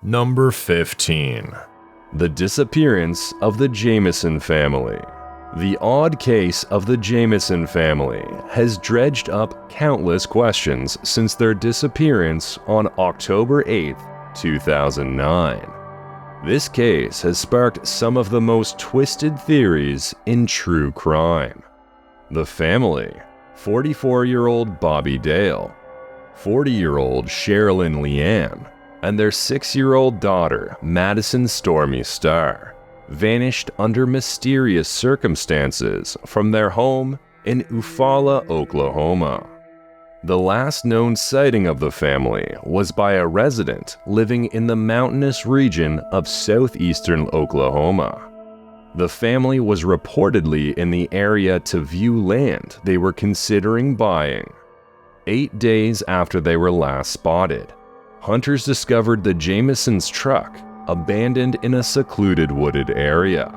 Number 15. The disappearance of the Jamison family. The odd case of the Jamison family has dredged up countless questions since their disappearance on October 8, 2009. This case has sparked some of the most twisted theories in true crime. The family: 44-year-old Bobby Dale, 40-year-old Sherilyn Leanne, and their 6-year-old daughter, Madison Stormy Starr, vanished under mysterious circumstances from their home in Eufaula, Oklahoma. The last known sighting of the family was by a resident living in the mountainous region of southeastern Oklahoma. The family was reportedly in the area to view land they were considering buying. 8 days after they were last spotted, hunters discovered the Jamisons' truck abandoned in a secluded wooded area.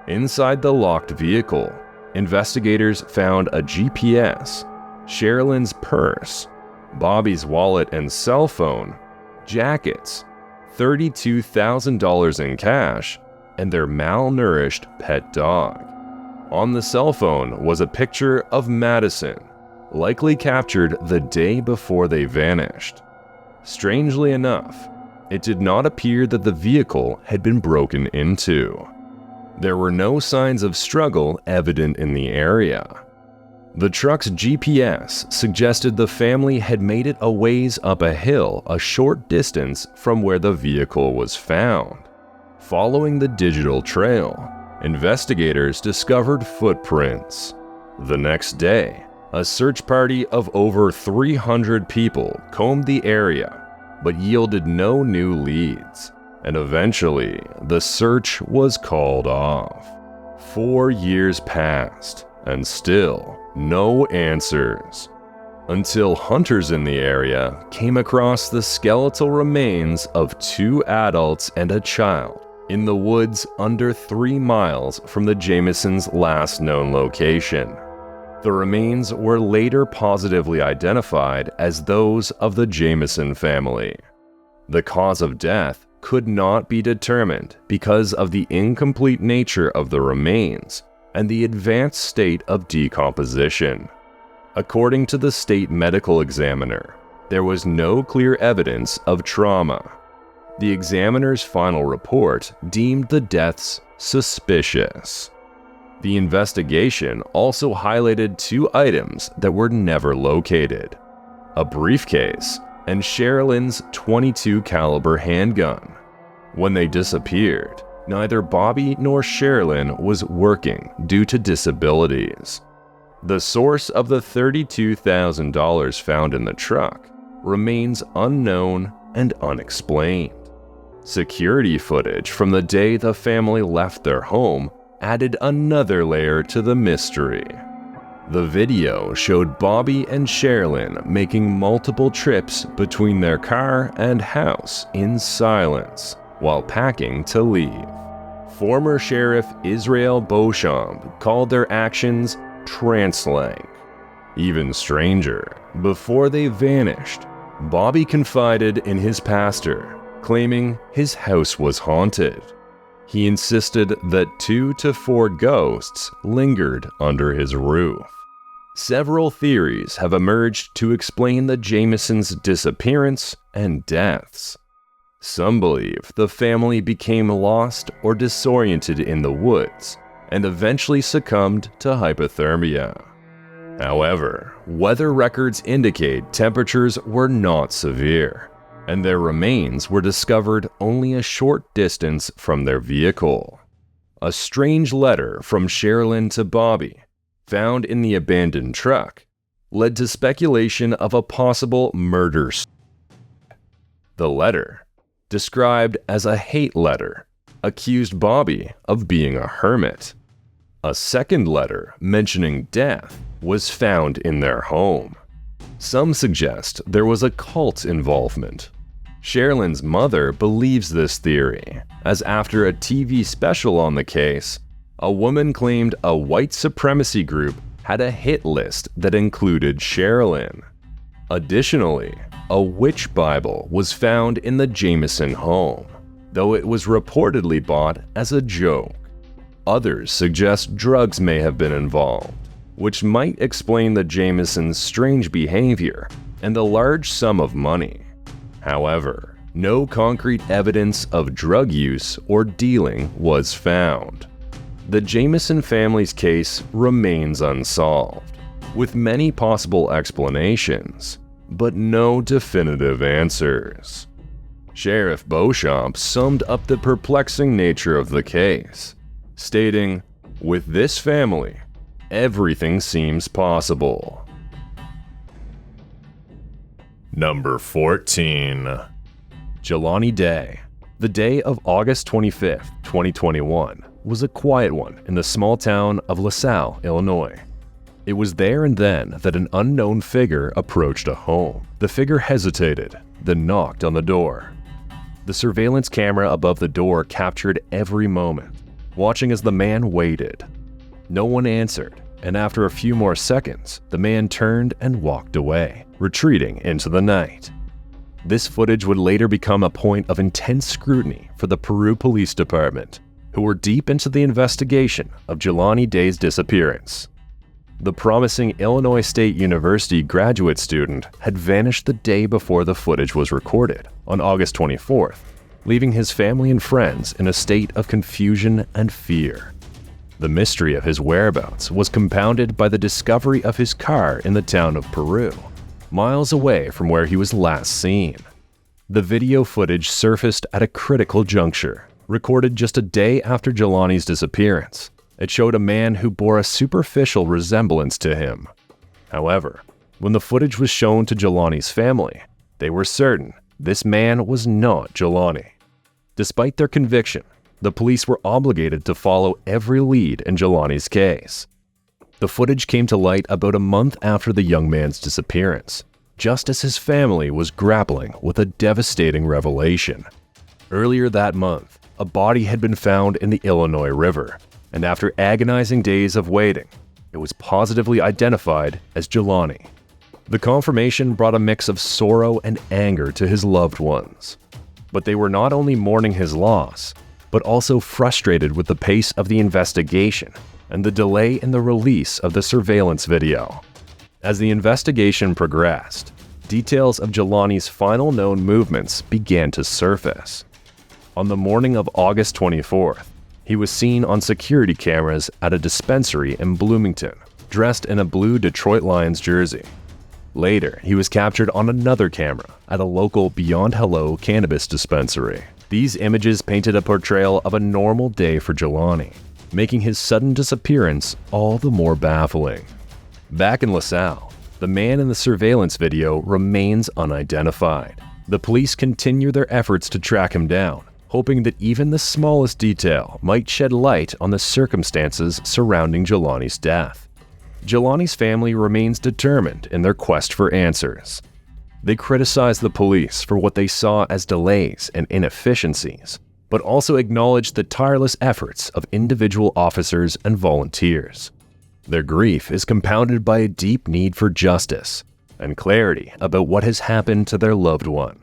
Inside the locked vehicle, investigators found a GPS, Sherilyn's purse, Bobby's wallet and cell phone, jackets, $32,000 in cash, and their malnourished pet dog. On the cell phone was a picture of Madison, likely captured the day before they vanished. Strangely enough, it did not appear that the vehicle had been broken into. There were no signs of struggle evident in the area. The truck's GPS suggested the family had made it a ways up a hill a short distance from where the vehicle was found. Following the digital trail, investigators discovered footprints. The next day, a search party of over 300 people combed the area, but yielded no new leads, and eventually the search was called off. 4 years passed, and still no answers, until hunters in the area came across the skeletal remains of 2 adults and a child in the woods under 3 miles from the Jamisons' last known location. The remains were later positively identified as those of the Jamison family. The cause of death could not be determined because of the incomplete nature of the remains and the advanced state of decomposition. According to the state medical examiner, there was no clear evidence of trauma. The examiner's final report deemed the deaths suspicious. The investigation also highlighted 2 items that were never located: a briefcase and Sherilyn's .22 caliber handgun. When they disappeared, neither Bobby nor Sherilyn was working due to disabilities. The source of the $32,000 found in the truck remains unknown and unexplained. Security footage from the day the family left their home added another layer to the mystery. The video showed Bobby and Sherilyn making multiple trips between their car and house in silence while packing to leave. Former Sheriff Israel Beauchamp called their actions trance-like. Even stranger, before they vanished, Bobby confided in his pastor, claiming his house was haunted. He insisted that 2 to 4 ghosts lingered under his roof. Several theories have emerged to explain the Jamisons' disappearance and deaths. Some believe the family became lost or disoriented in the woods and eventually succumbed to hypothermia. However, weather records indicate temperatures were not severe, and their remains were discovered only a short distance from their vehicle. A strange letter from Sherilyn to Bobby, found in the abandoned truck, led to speculation of a possible murder. The letter, described as a hate letter, accused Bobby of being a hermit. A second letter mentioning death was found in their home. Some suggest there was a cult involvement. Sherilyn's mother believes this theory, as after a TV special on the case, a woman claimed a white supremacy group had a hit list that included Sherilyn. Additionally, a witch Bible was found in the Jameson home, though it was reportedly bought as a joke. Others suggest drugs may have been involved, which might explain the Jamesons' strange behavior and the large sum of money. However, no concrete evidence of drug use or dealing was found. The Jameson family's case remains unsolved, with many possible explanations, but no definitive answers. Sheriff Beauchamp summed up the perplexing nature of the case, stating, "With this family, everything seems possible." Number 14. Jelani Day. The day of August 25th, 2021, was a quiet one in the small town of LaSalle, Illinois. It was there and then that an unknown figure approached a home. The figure hesitated, then knocked on the door. The surveillance camera above the door captured every moment, watching as the man waited. No one answered, and after a few more seconds, the man turned and walked away, retreating into the night. This footage would later become a point of intense scrutiny for the Peru Police Department, who were deep into the investigation of Jelani Day's disappearance. The promising Illinois State University graduate student had vanished the day before the footage was recorded, on August 24th, leaving his family and friends in a state of confusion and fear. The mystery of his whereabouts was compounded by the discovery of his car in the town of Peru, miles away from where he was last seen. The video footage surfaced at a critical juncture, recorded just a day after Jelani's disappearance. It showed a man who bore a superficial resemblance to him. However, when the footage was shown to Jelani's family, they were certain this man was not Jelani. Despite their conviction, the police were obligated to follow every lead in Jelani's case. The footage came to light about a month after the young man's disappearance, just as his family was grappling with a devastating revelation. Earlier that month, a body had been found in the Illinois River, and after agonizing days of waiting, it was positively identified as Jelani. The confirmation brought a mix of sorrow and anger to his loved ones. But they were not only mourning his loss, but also frustrated with the pace of the investigation and the delay in the release of the surveillance video. As the investigation progressed, details of Jelani's final known movements began to surface. On the morning of August 24th, he was seen on security cameras at a dispensary in Bloomington, dressed in a blue Detroit Lions jersey. Later, he was captured on another camera at a local Beyond Hello cannabis dispensary. These images painted a portrayal of a normal day for Jelani, making his sudden disappearance all the more baffling. Back in LaSalle, the man in the surveillance video remains unidentified. The police continue their efforts to track him down, hoping that even the smallest detail might shed light on the circumstances surrounding Jelani's death. Jelani's family remains determined in their quest for answers. They criticize the police for what they saw as delays and inefficiencies, but also acknowledge the tireless efforts of individual officers and volunteers. Their grief is compounded by a deep need for justice and clarity about what has happened to their loved one.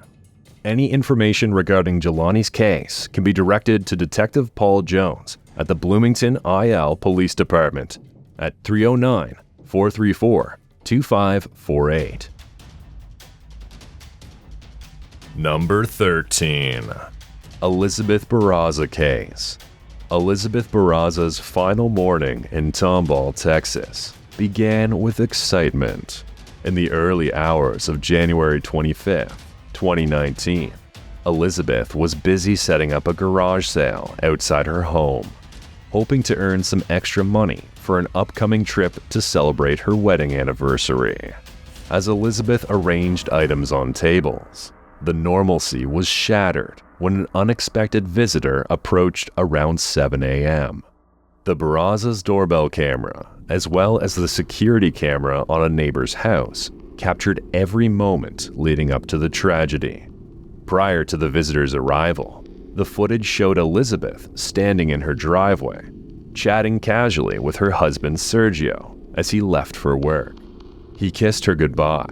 Any information regarding Jelani's case can be directed to Detective Paul Jones at the Bloomington IL Police Department at 309-434-2548. Number 13. Elizabeth Barraza case. Elizabeth Barraza's final morning in Tomball, Texas, began with excitement. In the early hours of January 25th, 2019, Elizabeth was busy setting up a garage sale outside her home, hoping to earn some extra money for an upcoming trip to celebrate her wedding anniversary. As Elizabeth arranged items on tables, the normalcy was shattered when an unexpected visitor approached around 7 a.m. The Barraza's doorbell camera, as well as the security camera on a neighbor's house, captured every moment leading up to the tragedy. Prior to the visitor's arrival, the footage showed Elizabeth standing in her driveway, chatting casually with her husband Sergio as he left for work. He kissed her goodbye,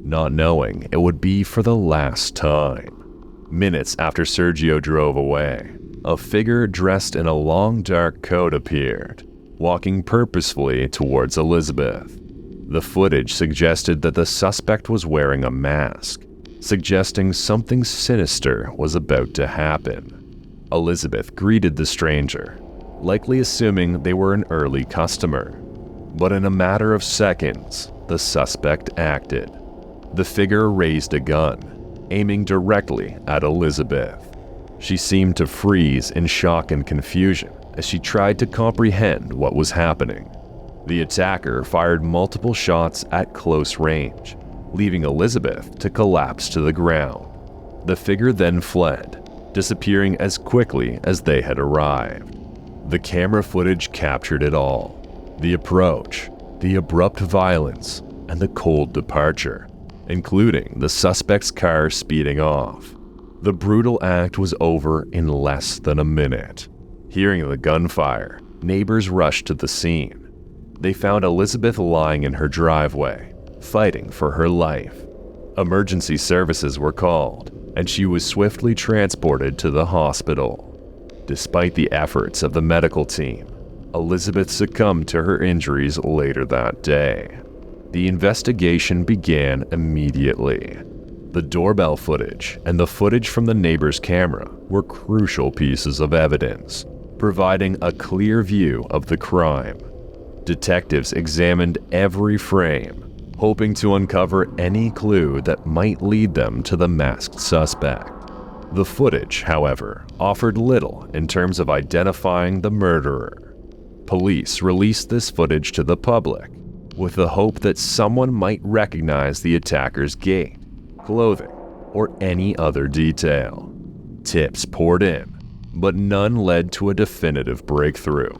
not knowing it would be for the last time. Minutes after Sergio drove away, a figure dressed in a long dark coat appeared, walking purposefully towards Elizabeth. The footage suggested that the suspect was wearing a mask, suggesting something sinister was about to happen. Elizabeth greeted the stranger, likely assuming they were an early customer. But in a matter of seconds, the suspect acted. The figure raised a gun, aiming directly at Elizabeth. She seemed to freeze in shock and confusion as she tried to comprehend what was happening. The attacker fired multiple shots at close range, leaving Elizabeth to collapse to the ground. The figure then fled, disappearing as quickly as they had arrived. The camera footage captured it all: the approach, the abrupt violence, and the cold departure, including the suspect's car speeding off. The brutal act was over in less than a minute. Hearing the gunfire, neighbors rushed to the scene. They found Elizabeth lying in her driveway, fighting for her life. Emergency services were called, and she was swiftly transported to the hospital. Despite the efforts of the medical team, Elizabeth succumbed to her injuries later that day. The investigation began immediately. The doorbell footage and the footage from the neighbor's camera were crucial pieces of evidence, providing a clear view of the crime. Detectives examined every frame, hoping to uncover any clue that might lead them to the masked suspect. The footage, however, offered little in terms of identifying the murderer. Police released this footage to the public, with the hope that someone might recognize the attacker's gait, clothing, or any other detail. Tips poured in, but none led to a definitive breakthrough.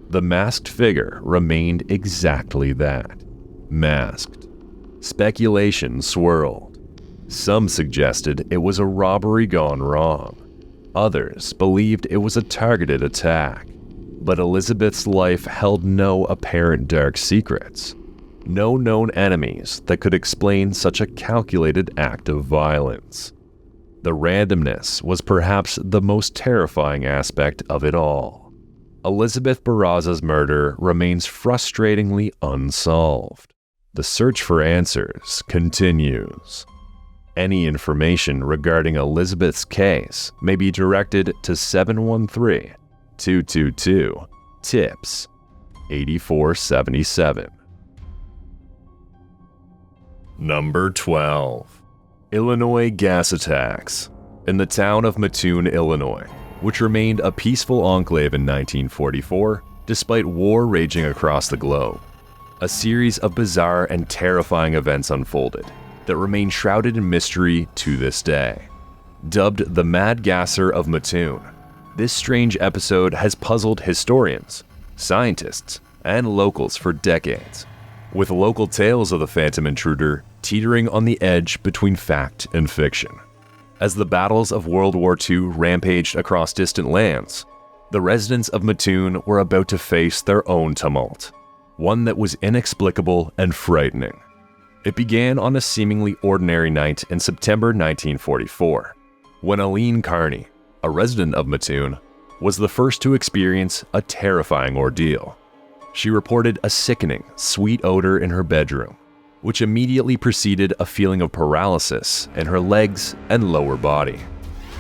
The masked figure remained exactly that: masked. Speculation swirled. Some suggested it was a robbery gone wrong. Others believed it was a targeted attack. But Elizabeth's life held no apparent dark secrets. No known enemies that could explain such a calculated act of violence. The randomness was perhaps the most terrifying aspect of it all. Elizabeth Barraza's murder remains frustratingly unsolved. The search for answers continues. Any information regarding Elizabeth's case may be directed to 713-222-TIPS 8477. Number 12. Illinois gas attacks. In the town of Mattoon, Illinois, which remained a peaceful enclave in 1944, despite war raging across the globe, a series of bizarre and terrifying events unfolded that remain shrouded in mystery to this day. Dubbed the Mad Gasser of Mattoon, this strange episode has puzzled historians, scientists, and locals for decades, with local tales of the phantom intruder teetering on the edge between fact and fiction. As the battles of World War II rampaged across distant lands, the residents of Mattoon were about to face their own tumult, one that was inexplicable and frightening. It began on a seemingly ordinary night in September 1944, when Aline Carney, a resident of Mattoon, was the first to experience a terrifying ordeal. She reported a sickening, sweet odor in her bedroom, which immediately preceded a feeling of paralysis in her legs and lower body.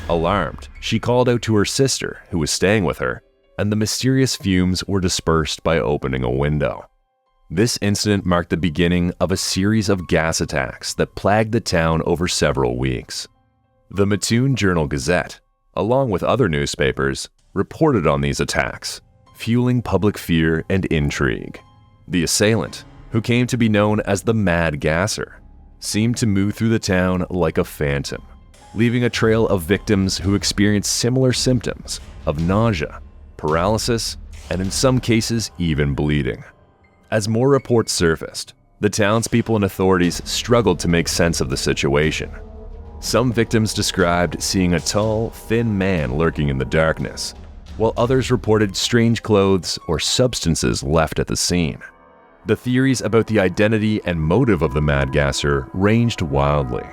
Alarmed, she called out to her sister, who was staying with her, and the mysterious fumes were dispersed by opening a window. This incident marked the beginning of a series of gas attacks that plagued the town over several weeks. The Mattoon Journal-Gazette, along with other newspapers, reported on these attacks, fueling public fear and intrigue. The assailant, who came to be known as the Mad Gasser, seemed to move through the town like a phantom, leaving a trail of victims who experienced similar symptoms of nausea, paralysis, and in some cases even bleeding. As more reports surfaced, the townspeople and authorities struggled to make sense of the situation. Some victims described seeing a tall, thin man lurking in the darkness, while others reported strange clothes or substances left at the scene. The theories about the identity and motive of the mad gasser ranged wildly.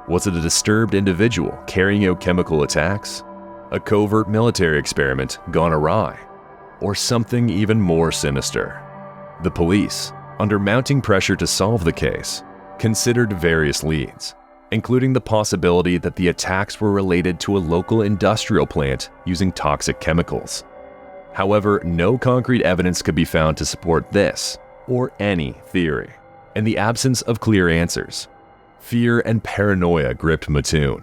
Was it a disturbed individual carrying out chemical attacks? A covert military experiment gone awry? Or something even more sinister? The police, under mounting pressure to solve the case, considered various leads, including the possibility that the attacks were related to a local industrial plant using toxic chemicals. However, no concrete evidence could be found to support this or any theory. In the absence of clear answers, fear and paranoia gripped Mattoon.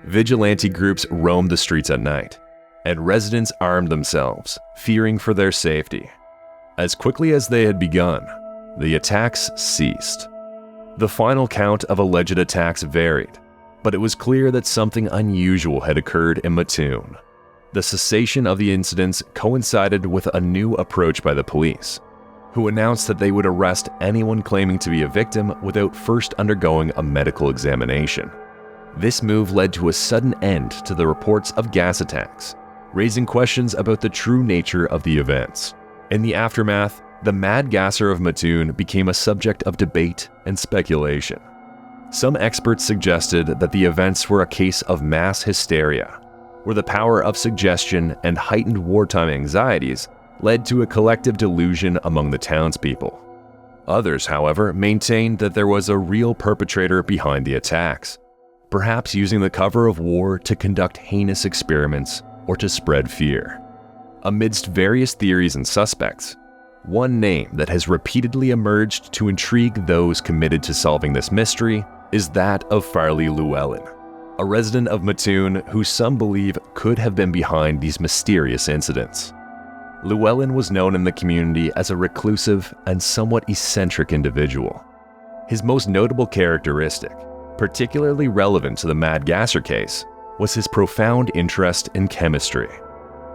Vigilante groups roamed the streets at night, and residents armed themselves, fearing for their safety. As quickly as they had begun, the attacks ceased. The final count of alleged attacks varied, but it was clear that something unusual had occurred in Mattoon. The cessation of the incidents coincided with a new approach by the police, who announced that they would arrest anyone claiming to be a victim without first undergoing a medical examination. This move led to a sudden end to the reports of gas attacks, raising questions about the true nature of the events. In the aftermath, the mad gasser of Mattoon became a subject of debate and speculation. Some experts suggested that the events were a case of mass hysteria, where the power of suggestion and heightened wartime anxieties led to a collective delusion among the townspeople. Others, however, maintained that there was a real perpetrator behind the attacks, perhaps using the cover of war to conduct heinous experiments or to spread fear. Amidst various theories and suspects, one name that has repeatedly emerged to intrigue those committed to solving this mystery is that of Farley Llewellyn, a resident of Mattoon who some believe could have been behind these mysterious incidents. Llewellyn was known in the community as a reclusive and somewhat eccentric individual. His most notable characteristic, particularly relevant to the Mad Gasser case, was his profound interest in chemistry.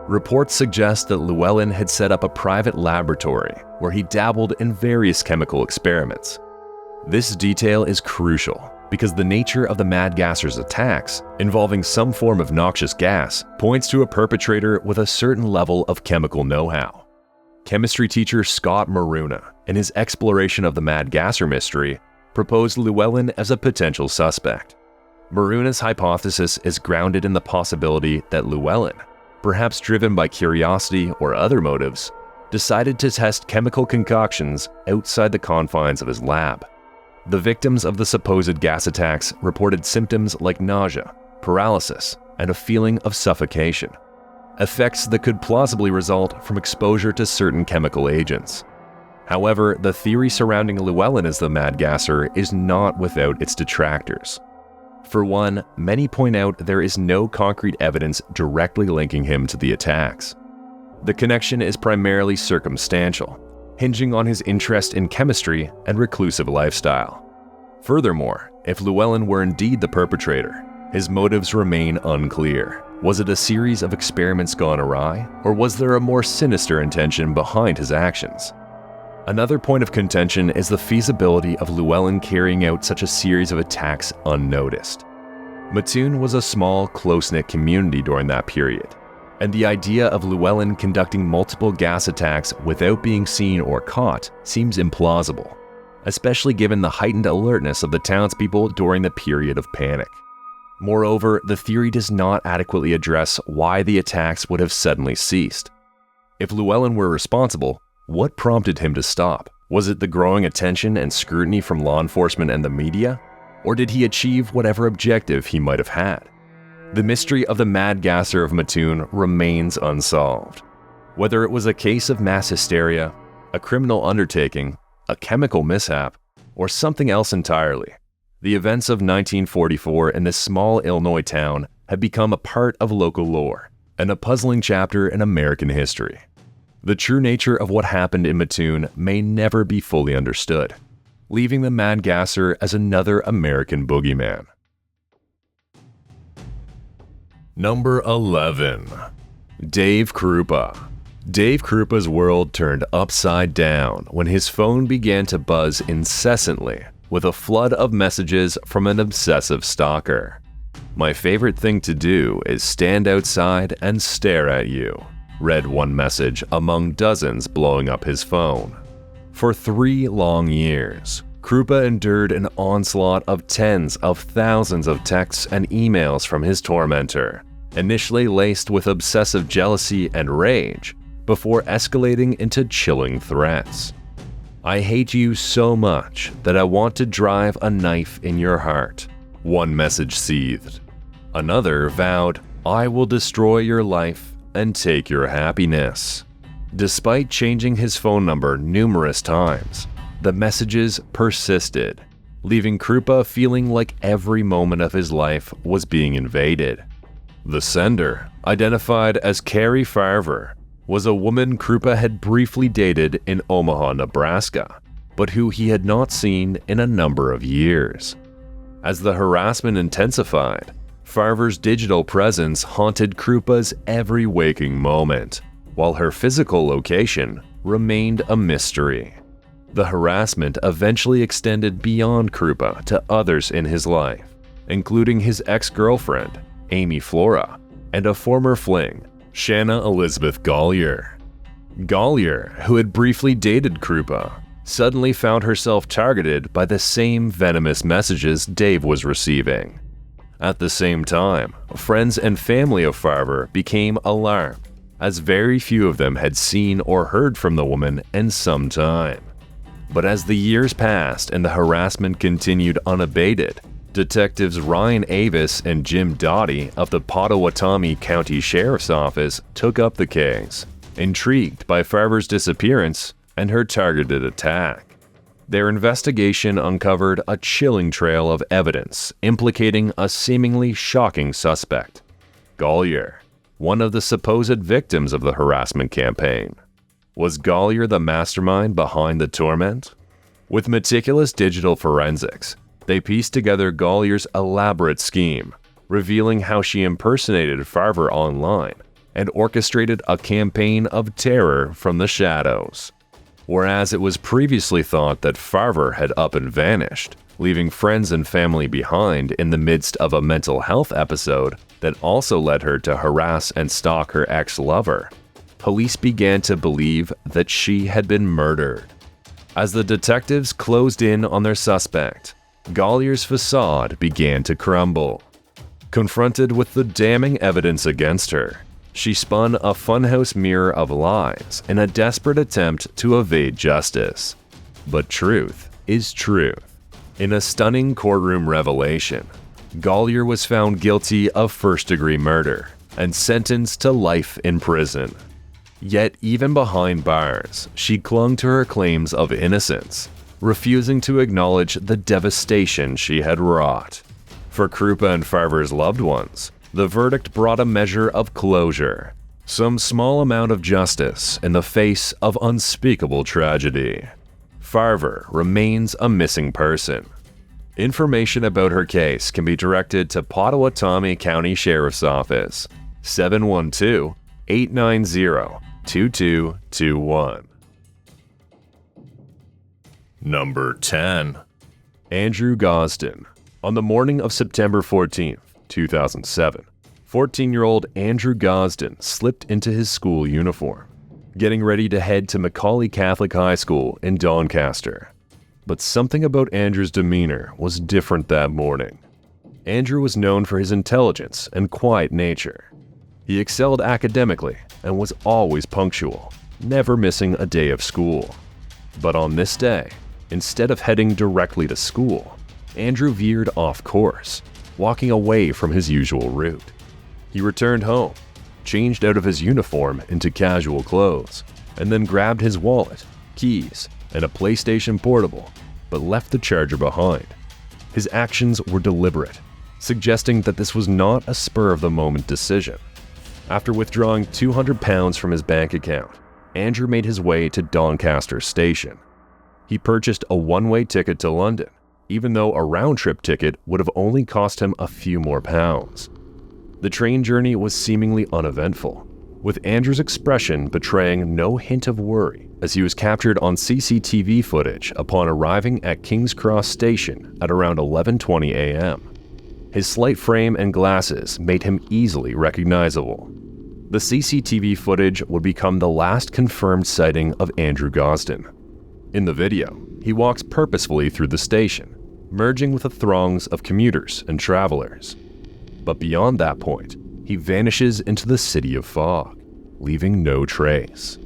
Reports suggest that Llewellyn had set up a private laboratory where he dabbled in various chemical experiments. This detail is crucial because the nature of the Mad Gasser's attacks, involving some form of noxious gas, points to a perpetrator with a certain level of chemical know-how. Chemistry teacher Scott Maruna, in his exploration of the Mad Gasser mystery, proposed Llewellyn as a potential suspect. Maruna's hypothesis is grounded in the possibility that Llewellyn, perhaps driven by curiosity or other motives, decided to test chemical concoctions outside the confines of his lab. The victims of the supposed gas attacks reported symptoms like nausea, paralysis, and a feeling of suffocation, effects that could plausibly result from exposure to certain chemical agents. However, the theory surrounding Llewellyn as the Mad Gasser is not without its detractors. For one, many point out there is no concrete evidence directly linking him to the attacks. The connection is primarily circumstantial, hinging on his interest in chemistry and reclusive lifestyle. Furthermore, if Llewellyn were indeed the perpetrator, his motives remain unclear. Was it a series of experiments gone awry, or was there a more sinister intention behind his actions? Another point of contention is the feasibility of Llewellyn carrying out such a series of attacks unnoticed. Mattoon was a small, close-knit community during that period, and the idea of Llewellyn conducting multiple gas attacks without being seen or caught seems implausible, especially given the heightened alertness of the townspeople during the period of panic. Moreover, the theory does not adequately address why the attacks would have suddenly ceased. If Llewellyn were responsible, what prompted him to stop? Was it the growing attention and scrutiny from law enforcement and the media? Or did he achieve whatever objective he might have had? The mystery of the Mad Gasser of Mattoon remains unsolved. Whether it was a case of mass hysteria, a criminal undertaking, a chemical mishap, or something else entirely, the events of 1944 in this small Illinois town have become a part of local lore and a puzzling chapter in American history. The true nature of what happened in Mattoon may never be fully understood, leaving the Mad Gasser as another American boogeyman. Number 11. Dave Krupa. Dave Krupa's world turned upside down when his phone began to buzz incessantly with a flood of messages from an obsessive stalker. "My favorite thing to do is stand outside and stare at you," read one message among dozens blowing up his phone. For 3 long years, Krupa endured an onslaught of tens of thousands of texts and emails from his tormentor, initially laced with obsessive jealousy and rage, before escalating into chilling threats. "I hate you so much that I want to drive a knife in your heart," one message seethed. Another vowed, "I will destroy your life and take your happiness." Despite changing his phone number numerous times, the messages persisted, leaving Krupa feeling like every moment of his life was being invaded. The sender, identified as Carrie Farver, was a woman Krupa had briefly dated in Omaha, Nebraska, but who he had not seen in a number of years. As the harassment intensified, Farver's digital presence haunted Krupa's every waking moment, while her physical location remained a mystery. The harassment eventually extended beyond Krupa to others in his life, including his ex-girlfriend, Amy Flora, and a former fling, Shanna Elizabeth Gollier. Gollier, who had briefly dated Krupa, suddenly found herself targeted by the same venomous messages Dave was receiving. At the same time, friends and family of Farver became alarmed, as very few of them had seen or heard from the woman in some time. But as the years passed and the harassment continued unabated, Detectives Ryan Avis and Jim Doughty of the Pottawatomie County Sheriff's Office took up the case, intrigued by Farver's disappearance and her targeted attack. Their investigation uncovered a chilling trail of evidence implicating a seemingly shocking suspect, Gollier, one of the supposed victims of the harassment campaign. Was Gollier the mastermind behind the torment? With meticulous digital forensics, they pieced together Gollier's elaborate scheme, revealing how she impersonated Farver online and orchestrated a campaign of terror from the shadows. Whereas it was previously thought that Farver had up and vanished, leaving friends and family behind in the midst of a mental health episode that also led her to harass and stalk her ex-lover, police began to believe that she had been murdered. As the detectives closed in on their suspect, Gollier's facade began to crumble. Confronted with the damning evidence against her, she spun a funhouse mirror of lies in a desperate attempt to evade justice. But truth is truth. In a stunning courtroom revelation, Gollier was found guilty of first-degree murder and sentenced to life in prison. Yet even behind bars, she clung to her claims of innocence, refusing to acknowledge the devastation she had wrought. For Krupa and Farver's loved ones, the verdict brought a measure of closure, some small amount of justice in the face of unspeakable tragedy. Farver remains a missing person. Information about her case can be directed to Pottawatomie County Sheriff's Office, 712-890-2221. Number 10. Andrew Gosden. On the morning of September 14, 2007, 14-year-old Andrew Gosden slipped into his school uniform, getting ready to head to Macaulay Catholic High School in Doncaster. But something about Andrew's demeanor was different that morning. Andrew was known for his intelligence and quiet nature. He excelled academically and was always punctual, never missing a day of school. But on this day, instead of heading directly to school, Andrew veered off course, walking away from his usual route. He returned home, changed out of his uniform into casual clothes, and then grabbed his wallet, keys, and a PlayStation Portable, but left the charger behind. His actions were deliberate, suggesting that this was not a spur-of-the-moment decision. After withdrawing £200 from his bank account, Andrew made his way to Doncaster Station. He purchased a one-way ticket to London, even though a round-trip ticket would have only cost him a few more pounds. The train journey was seemingly uneventful, with Andrew's expression betraying no hint of worry as he was captured on CCTV footage upon arriving at King's Cross Station at around 11:20 a.m. His slight frame and glasses made him easily recognizable. The CCTV footage would become the last confirmed sighting of Andrew Gosden. In the video, he walks purposefully through the station, merging with the throngs of commuters and travelers. But beyond that point, he vanishes into the city of fog, leaving no trace.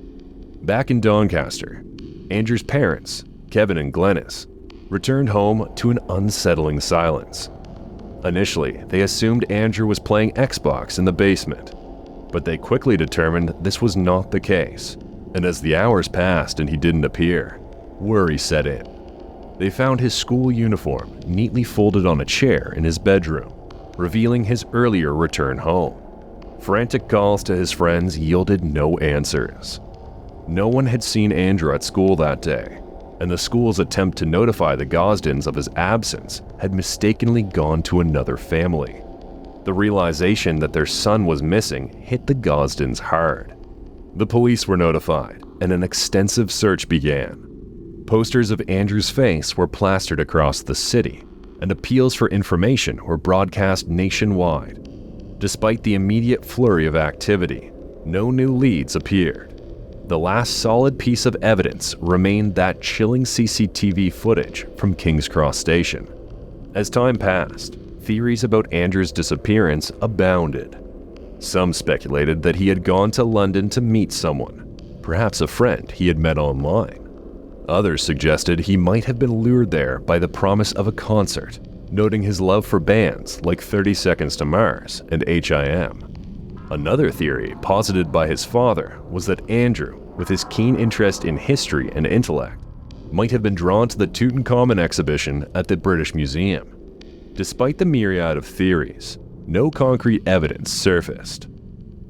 Back in Doncaster, Andrew's parents, Kevin and Glenys, returned home to an unsettling silence. Initially, they assumed Andrew was playing Xbox in the basement, but they quickly determined this was not the case, and as the hours passed and he didn't appear, worry set in. They found his school uniform neatly folded on a chair in his bedroom, revealing his earlier return home. Frantic calls to his friends yielded no answers. No one had seen Andrew at school that day, and the school's attempt to notify the Gosdens of his absence had mistakenly gone to another family. The realization that their son was missing hit the Gosdens hard. The police were notified, and an extensive search began. Posters of Andrew's face were plastered across the city, and appeals for information were broadcast nationwide. Despite the immediate flurry of activity, no new leads appeared. The last solid piece of evidence remained that chilling CCTV footage from King's Cross Station. As time passed, theories about Andrew's disappearance abounded. Some speculated that he had gone to London to meet someone, perhaps a friend he had met online. Others suggested he might have been lured there by the promise of a concert, noting his love for bands like 30 Seconds to Mars and HIM. Another theory posited by his father was that Andrew, with his keen interest in history and intellect, might have been drawn to the Tutankhamun exhibition at the British Museum. Despite the myriad of theories, no concrete evidence surfaced.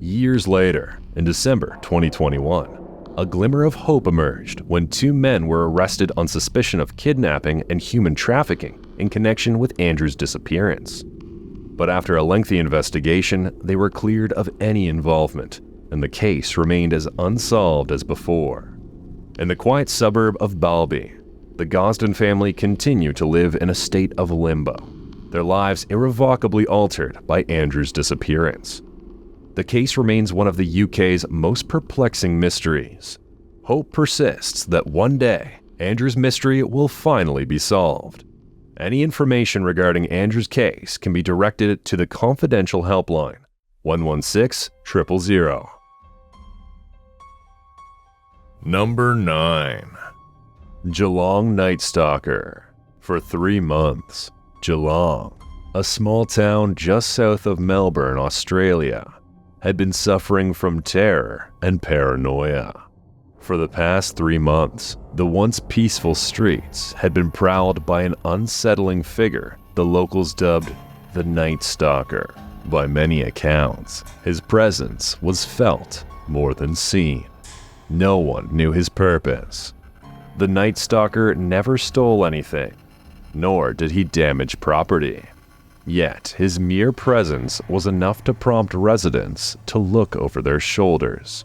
Years later, in December 2021, a glimmer of hope emerged when two men were arrested on suspicion of kidnapping and human trafficking in connection with Andrew's disappearance. But after a lengthy investigation, they were cleared of any involvement, and the case remained as unsolved as before. In the quiet suburb of Balby, the Gosden family continued to live in a state of limbo, their lives irrevocably altered by Andrew's disappearance. The case remains one of the UK's most perplexing mysteries. Hope persists that one day, Andrew's mystery will finally be solved. Any information regarding Andrew's case can be directed to the confidential helpline, 116-000. Number 9. Geelong Night Stalker. For 3 months, Geelong, a small town just south of Melbourne, Australia, had been suffering from terror and paranoia. For the past 3 months, the once peaceful streets had been prowled by an unsettling figure the locals dubbed the Night Stalker. By many accounts, his presence was felt more than seen. No one knew his purpose. The Night Stalker never stole anything, nor did he damage property. Yet his mere presence was enough to prompt residents to look over their shoulders.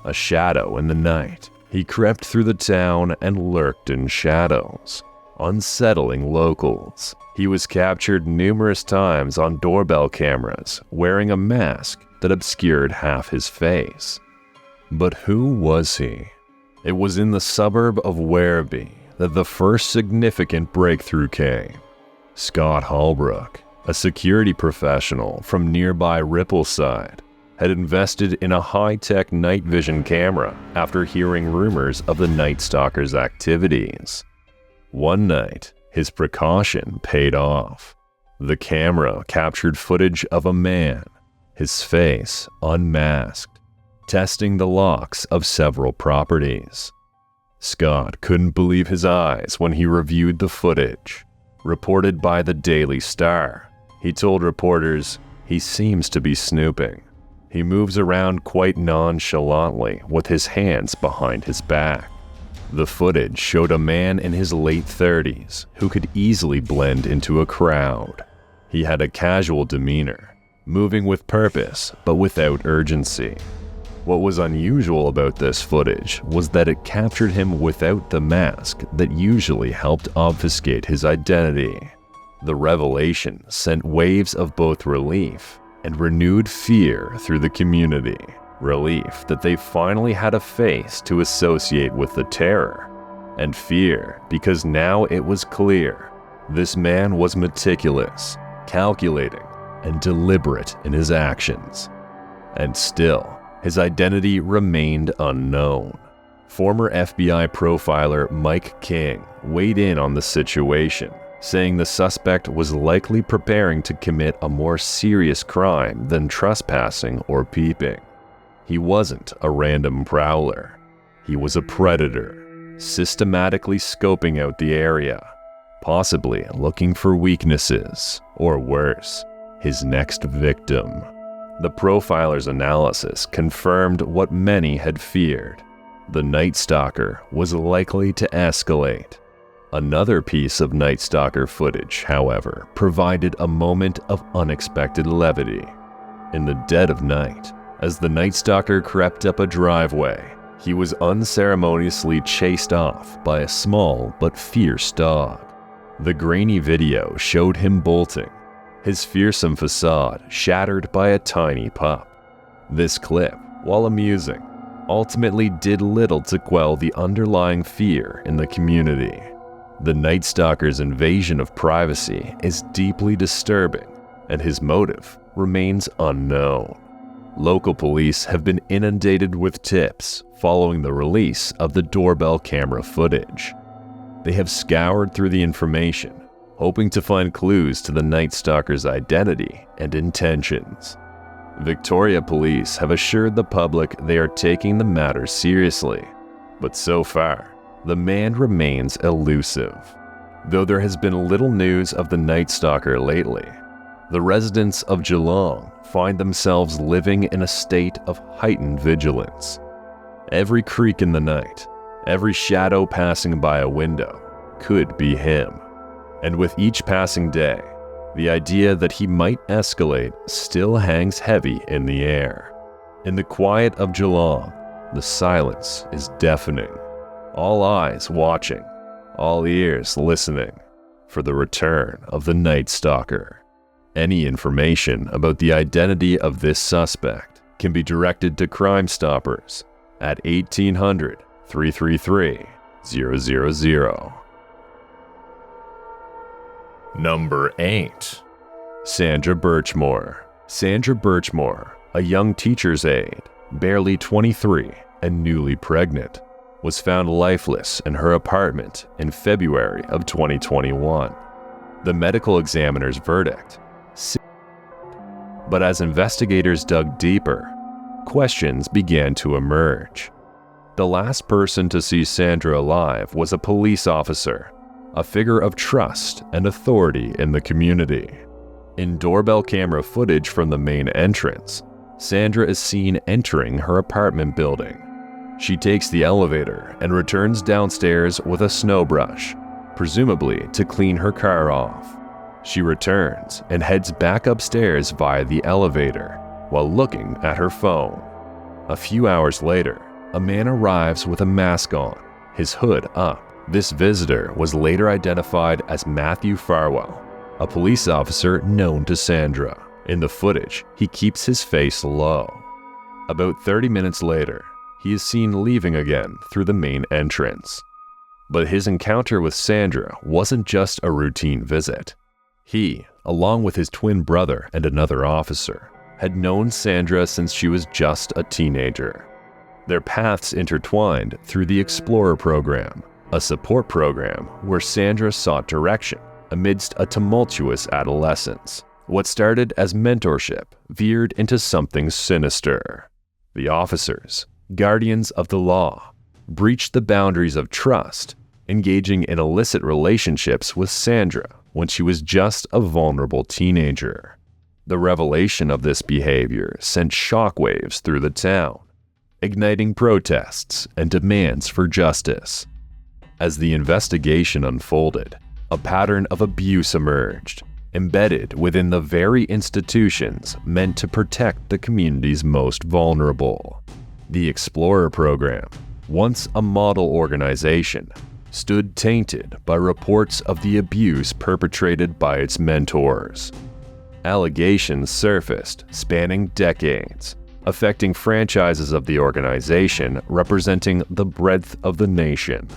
A shadow in the night, he crept through the town and lurked in shadows, unsettling locals. He was captured numerous times on doorbell cameras, wearing a mask that obscured half his face. But who was he? It was in the suburb of Werribee that the first significant breakthrough came. Scott Holbrook, a security professional from nearby Rippleside, had invested in a high-tech night vision camera after hearing rumors of the Night Stalker's activities. One night, his precaution paid off. The camera captured footage of a man, his face unmasked, testing the locks of several properties. Scott couldn't believe his eyes when he reviewed the footage. Reported by the Daily Star, he told reporters, "He seems to be snooping. He moves around quite nonchalantly with his hands behind his back." The footage showed a man in his late 30s who could easily blend into a crowd. He had a casual demeanor, moving with purpose but without urgency. What was unusual about this footage was that it captured him without the mask that usually helped obfuscate his identity. The revelation sent waves of both relief and renewed fear through the community. Relief that they finally had a face to associate with the terror, And fear, because now it was clear this man was meticulous, calculating, and deliberate in his actions. And still, his identity remained unknown. Former FBI profiler Mike King weighed in on the situation, saying the suspect was likely preparing to commit a more serious crime than trespassing or peeping. He wasn't a random prowler. He was a predator, systematically scoping out the area, possibly looking for weaknesses, or worse, his next victim. The profiler's analysis confirmed what many had feared. The Night Stalker was likely to escalate. Another piece of Night Stalker footage, however, provided a moment of unexpected levity. In the dead of night, as the Night Stalker crept up a driveway, he was unceremoniously chased off by a small but fierce dog. The grainy video showed him bolting, his fearsome facade shattered by a tiny pup. This clip, while amusing, ultimately did little to quell the underlying fear in the community. The Night Stalker's invasion of privacy is deeply disturbing, and his motive remains unknown. Local police have been inundated with tips following the release of the doorbell camera footage. They have scoured through the information, hoping to find clues to the Night Stalker's identity and intentions. Victoria police have assured the public they are taking the matter seriously, but so far, the man remains elusive. Though there has been little news of the Night Stalker lately, the residents of Geelong find themselves living in a state of heightened vigilance. Every creak in the night, every shadow passing by a window could be him. And with each passing day, the idea that he might escalate still hangs heavy in the air. In the quiet of Geelong, the silence is deafening. All eyes watching, all ears listening for the return of the Night Stalker. Any information about the identity of this suspect can be directed to Crime Stoppers at 1800-333-000. Number 8. Sandra Birchmore. Sandra Birchmore, a young teacher's aide, barely 23 and newly pregnant, was found lifeless in her apartment in February of 2021. The medical examiner's verdict. But as investigators dug deeper, questions began to emerge. The last person to see Sandra alive was a police officer, a figure of trust and authority in the community. In doorbell camera footage from the main entrance, Sandra is seen entering her apartment building. She takes the elevator and returns downstairs with a snow brush, presumably to clean her car off. She returns and heads back upstairs via the elevator while looking at her phone. A few hours later, a man arrives with a mask on, his hood up. This visitor was later identified as Matthew Farwell, a police officer known to Sandra. In the footage, he keeps his face low. About 30 minutes later, he is seen leaving again through the main entrance. But his encounter with Sandra wasn't just a routine visit. He, along with his twin brother and another officer, had known Sandra since she was just a teenager. Their paths intertwined through the Explorer program, a support program where Sandra sought direction amidst a tumultuous adolescence. What started as mentorship veered into something sinister. The officers, guardians of the law, breached the boundaries of trust, engaging in illicit relationships with Sandra when she was just a vulnerable teenager. The revelation of this behavior sent shockwaves through the town, igniting protests and demands for justice. As the investigation unfolded, a pattern of abuse emerged, embedded within the very institutions meant to protect the community's most vulnerable. The Explorer program, once a model organization, stood tainted by reports of the abuse perpetrated by its mentors. Allegations surfaced spanning decades, affecting franchises of the organization representing the breadth of the nation.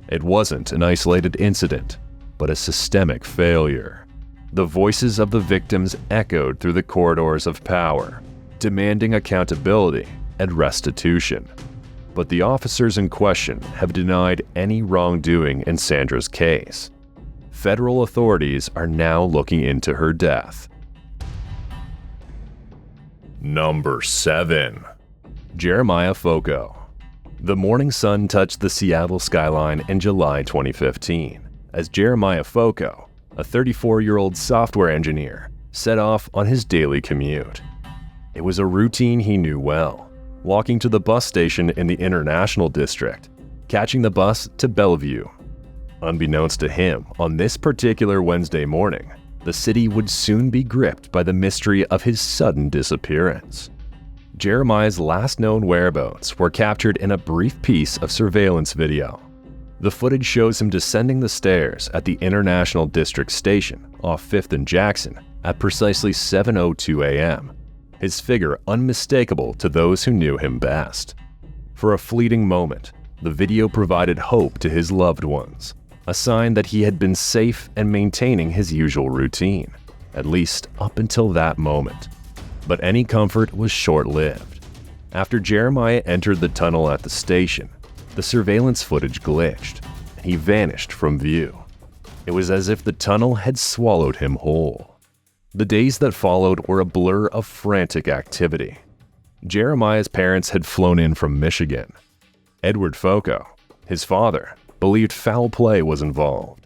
It wasn't an isolated incident, but a systemic failure. The voices of the victims echoed through the corridors of power, demanding accountability and restitution. But the officers in question have denied any wrongdoing in Sandra's case. Federal authorities are now looking into her death. Number 7. Jeremiah Foco. The morning sun touched the Seattle skyline in July 2015 as Jeremiah Foco, a 34-year-old software engineer, set off on his daily commute. It was a routine he knew well, walking to the bus station in the International District, catching the bus to Bellevue. Unbeknownst to him, on this particular Wednesday morning, the city would soon be gripped by the mystery of his sudden disappearance. Jeremiah's last known whereabouts were captured in a brief piece of surveillance video. The footage shows him descending the stairs at the International District Station off 5th and Jackson at precisely 7:02 a.m., his figure unmistakable to those who knew him best. For a fleeting moment, the video provided hope to his loved ones, a sign that he had been safe and maintaining his usual routine, at least up until that moment. But any comfort was short-lived. After Jeremiah entered the tunnel at the station, the surveillance footage glitched, and he vanished from view. It was as if the tunnel had swallowed him whole. The days that followed were a blur of frantic activity. Jeremiah's parents had flown in from Michigan. Edward Foco, his father, believed foul play was involved.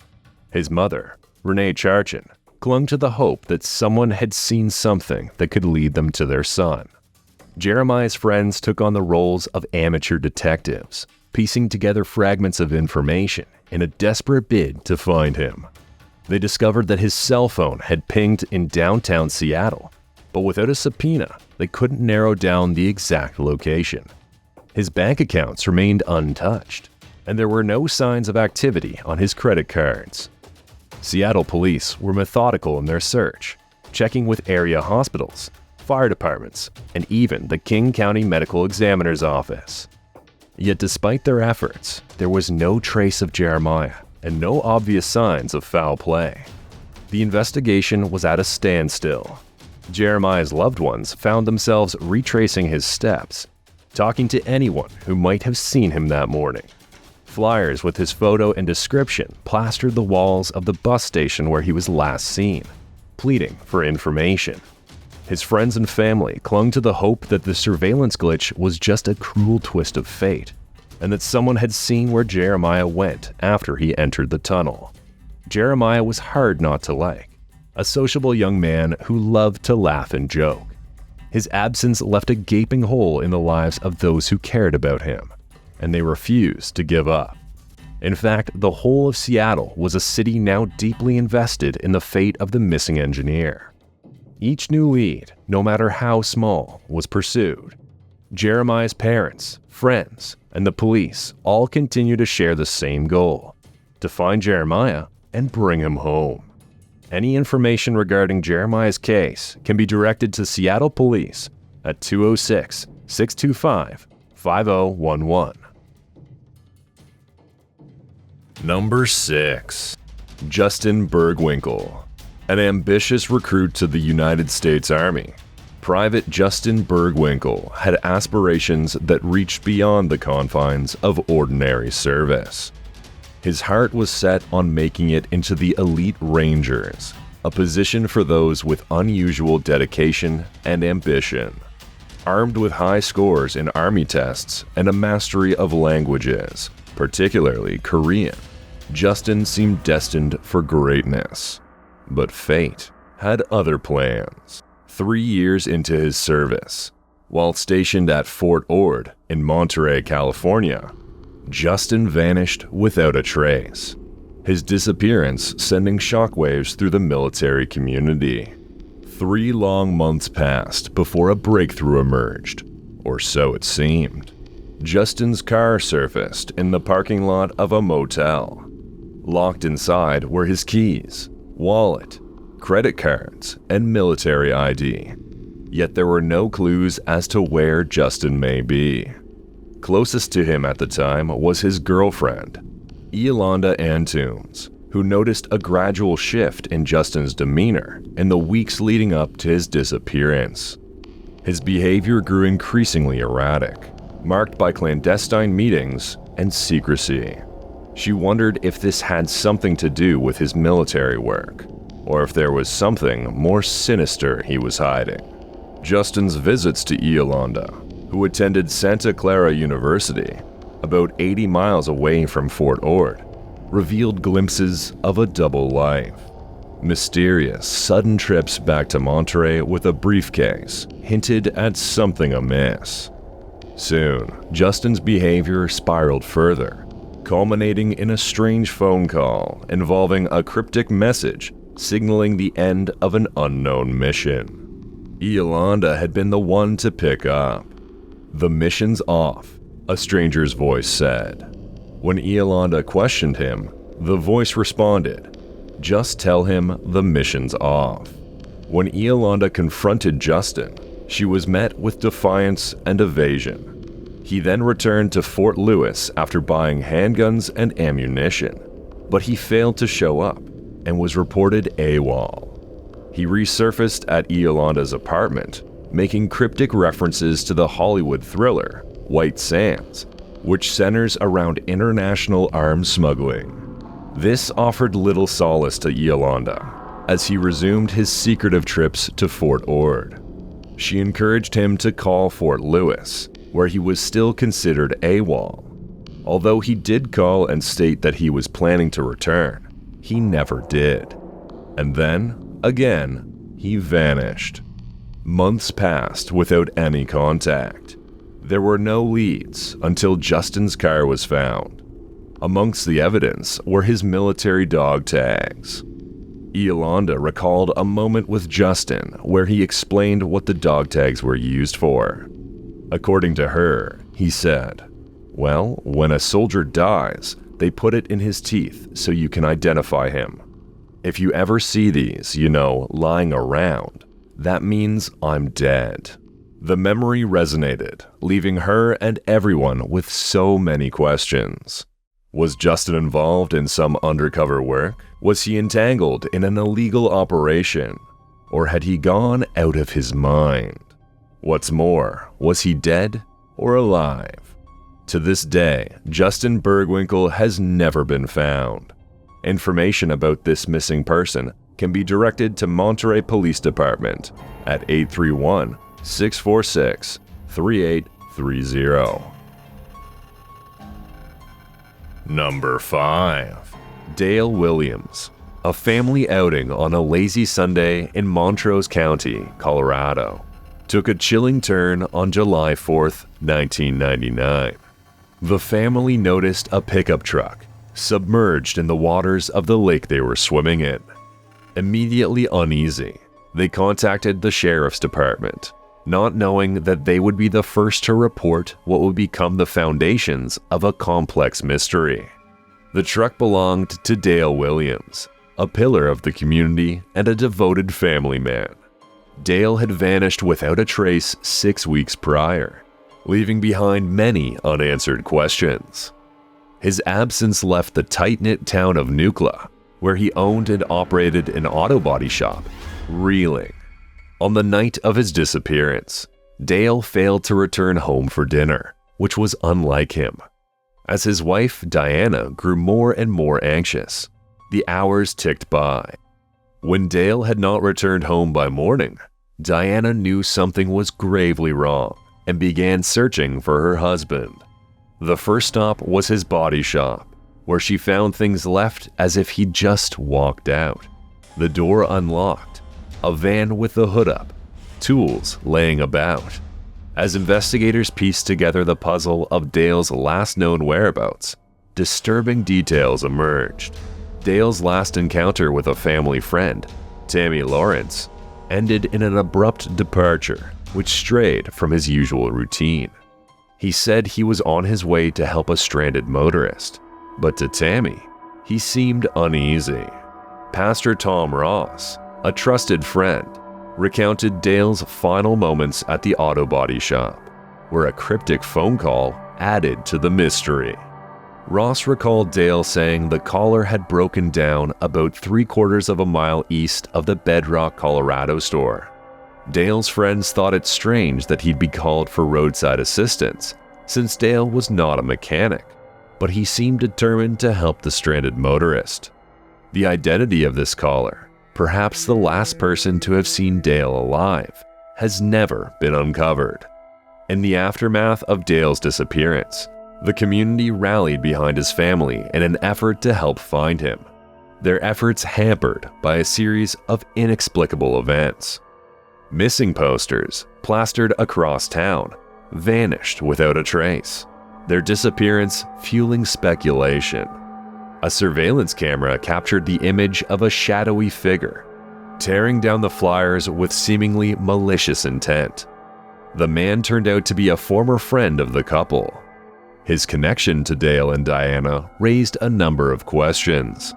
His mother, Renee Charchin, clung to the hope that someone had seen something that could lead them to their son. Jeremiah's friends took on the roles of amateur detectives, piecing together fragments of information in a desperate bid to find him. They discovered that his cell phone had pinged in downtown Seattle, but without a subpoena, they couldn't narrow down the exact location. His bank accounts remained untouched, and there were no signs of activity on his credit cards. Seattle police were methodical in their search, checking with area hospitals, fire departments, and even the King County Medical Examiner's office. Yet despite their efforts, there was no trace of Jeremiah and no obvious signs of foul play. The investigation was at a standstill. Jeremiah's loved ones found themselves retracing his steps, talking to anyone who might have seen him that morning. Flyers with his photo and description plastered the walls of the bus station where he was last seen, pleading for information. His friends and family clung to the hope that the surveillance glitch was just a cruel twist of fate, and that someone had seen where Jeremiah went after he entered the tunnel. Jeremiah was hard not to like, a sociable young man who loved to laugh and joke. His absence left a gaping hole in the lives of those who cared about him, and they refused to give up. In fact, the whole of Seattle was a city now deeply invested in the fate of the missing engineer. Each new lead, no matter how small, was pursued. Jeremiah's parents, friends, and the police all continue to share the same goal: to find Jeremiah and bring him home. Any information regarding Jeremiah's case can be directed to Seattle Police at 206-625-5011. Number 6. Justin Bergwinkle. An ambitious recruit to the United States Army, Private Justin Bergwinkle had aspirations that reached beyond the confines of ordinary service. His heart was set on making it into the Elite Rangers, a position for those with unusual dedication and ambition. Armed with high scores in Army tests and a mastery of languages, particularly Korean, Justin seemed destined for greatness. But fate had other plans. 3 years into his service, while stationed at Fort Ord in Monterey, California, Justin vanished without a trace, his disappearance sending shockwaves through the military community. 3 long months passed before a breakthrough emerged, or so it seemed. Justin's car surfaced in the parking lot of a motel. Locked inside were his keys, wallet, credit cards, and military ID. Yet there were no clues as to where Justin may be. Closest to him at the time was his girlfriend, Yolanda Antunes, who noticed a gradual shift in Justin's demeanor in the weeks leading up to his disappearance. His behavior grew increasingly erratic, marked by clandestine meetings and secrecy. She wondered if this had something to do with his military work, or if there was something more sinister he was hiding. Justin's visits to Yolanda, who attended Santa Clara University, about 80 miles away from Fort Ord, revealed glimpses of a double life. Mysterious, sudden trips back to Monterey with a briefcase hinted at something amiss. Soon, Justin's behavior spiraled further, culminating in a strange phone call involving a cryptic message signaling the end of an unknown mission. Yolanda had been the one to pick up. "The mission's off," a stranger's voice said. When Yolanda questioned him, the voice responded, "Just tell him the mission's off." When Yolanda confronted Justin, she was met with defiance and evasion. He then returned to Fort Lewis after buying handguns and ammunition, but he failed to show up and was reported AWOL. He resurfaced at Yolanda's apartment, making cryptic references to the Hollywood thriller White Sands, which centers around international arms smuggling. This offered little solace to Yolanda as he resumed his secretive trips to Fort Ord. She encouraged him to call Fort Lewis, where he was still considered AWOL. Although he did call and state that he was planning to return, he never did. And then, again, he vanished. Months passed without any contact. There were no leads until Justin's car was found. Amongst the evidence were his military dog tags. Yolanda recalled a moment with Justin where he explained what the dog tags were used for. According to her, he said, "Well, when a soldier dies, they put it in his teeth so you can identify him. If you ever see these, lying around, that means I'm dead." The memory resonated, leaving her and everyone with so many questions. Was Justin involved in some undercover work? Was he entangled in an illegal operation? Or had he gone out of his mind? What's more, was he dead or alive? To this day, Justin Bergwinkle has never been found. Information about this missing person can be directed to Monterey Police Department at 831-646-3830. Number 5. Dale Williams. A family outing on a lazy Sunday in Montrose County, Colorado, took a chilling turn on July 4th, 1999. The family noticed a pickup truck submerged in the waters of the lake they were swimming in. Immediately uneasy, they contacted the sheriff's department, not knowing that they would be the first to report what would become the foundations of a complex mystery. The truck belonged to Dale Williams, a pillar of the community and a devoted family man. Dale had vanished without a trace 6 weeks prior, leaving behind many unanswered questions. His absence left the tight-knit town of Nucla, where he owned and operated an auto body shop, reeling. On the night of his disappearance, Dale failed to return home for dinner, which was unlike him. As his wife, Diana, grew more and more anxious, the hours ticked by. When Dale had not returned home by morning, Diana knew something was gravely wrong and began searching for her husband. The first stop was his body shop, where she found things left as if he'd just walked out. The door unlocked, a van with the hood up, tools laying about. As investigators pieced together the puzzle of Dale's last known whereabouts, disturbing details emerged. Dale's last encounter with a family friend, Tammy Lawrence, ended in an abrupt departure, which strayed from his usual routine. He said he was on his way to help a stranded motorist, but to Tammy, he seemed uneasy. Pastor Tom Ross, a trusted friend, recounted Dale's final moments at the auto body shop, where a cryptic phone call added to the mystery. Ross recalled Dale saying the caller had broken down about 3/4 of a mile east of the Bedrock, Colorado store. Dale's friends thought it strange that he'd be called for roadside assistance, since Dale was not a mechanic, but he seemed determined to help the stranded motorist. The identity of this caller, perhaps the last person to have seen Dale alive, has never been uncovered. In the aftermath of Dale's disappearance, the community rallied behind his family in an effort to help find him, their efforts hampered by a series of inexplicable events. Missing posters, plastered across town, vanished without a trace, their disappearance fueling speculation. A surveillance camera captured the image of a shadowy figure, tearing down the flyers with seemingly malicious intent. The man turned out to be a former friend of the couple. His connection to Dale and Diana raised a number of questions.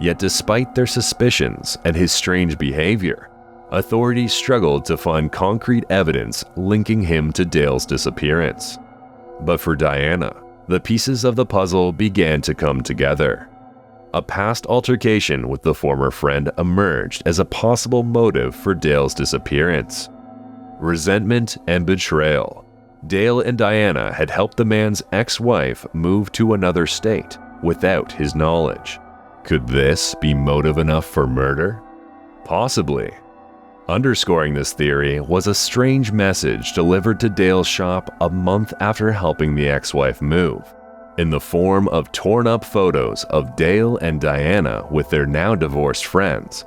Yet despite their suspicions and his strange behavior, authorities struggled to find concrete evidence linking him to Dale's disappearance. But for Diana, the pieces of the puzzle began to come together. A past altercation with the former friend emerged as a possible motive for Dale's disappearance. Resentment and betrayal. Dale and Diana had helped the man's ex-wife move to another state without his knowledge. Could this be motive enough for murder? Possibly. Underscoring this theory was a strange message delivered to Dale's shop a month after helping the ex-wife move, in the form of torn-up photos of Dale and Diana with their now divorced friends,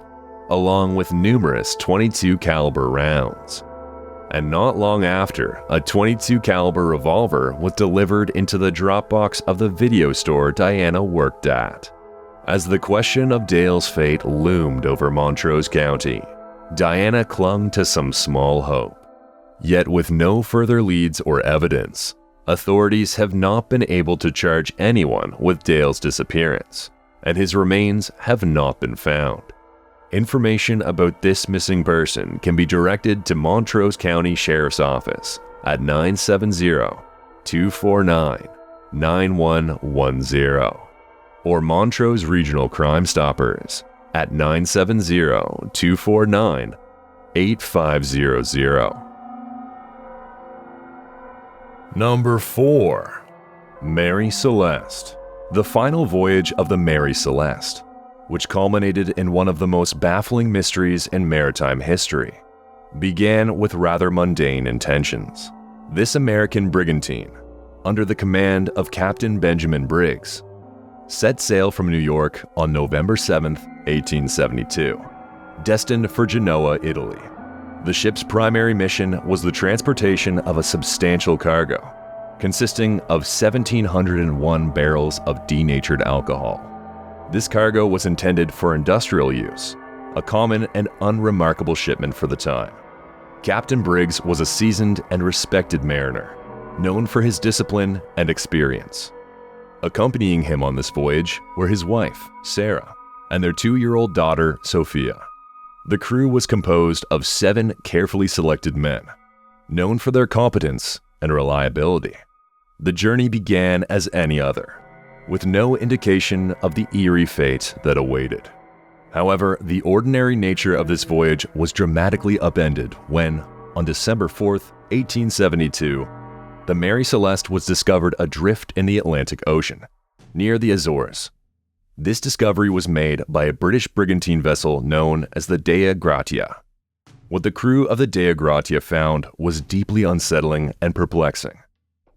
along with numerous .22 caliber rounds. And not long after, a .22 caliber revolver was delivered into the drop box of the video store Diana worked at. As the question of Dale's fate loomed over Montrose County, Diana clung to some small hope. Yet with no further leads or evidence, authorities have not been able to charge anyone with Dale's disappearance, and his remains have not been found. Information about this missing person can be directed to Montrose County Sheriff's Office at 970-249-9110 or Montrose Regional Crime Stoppers at 970-249-8500. Number 4. Mary Celeste. The final voyage of the Mary Celeste, which culminated in one of the most baffling mysteries in maritime history, began with rather mundane intentions. This American brigantine, under the command of Captain Benjamin Briggs, set sail from New York on November 7, 1872, destined for Genoa, Italy. The ship's primary mission was the transportation of a substantial cargo, consisting of 1,701 barrels of denatured alcohol. This cargo was intended for industrial use, a common and unremarkable shipment for the time. Captain Briggs was a seasoned and respected mariner, known for his discipline and experience. Accompanying him on this voyage were his wife, Sarah, and their 2-year-old daughter, Sophia. The crew was composed of 7 carefully selected men, known for their competence and reliability. The journey began as any other, with no indication of the eerie fate that awaited. However, the ordinary nature of this voyage was dramatically upended when, on December 4th, 1872, the Mary Celeste was discovered adrift in the Atlantic Ocean, near the Azores. This discovery was made by a British brigantine vessel known as the Dea Gratia. What the crew of the Dea Gratia found was deeply unsettling and perplexing.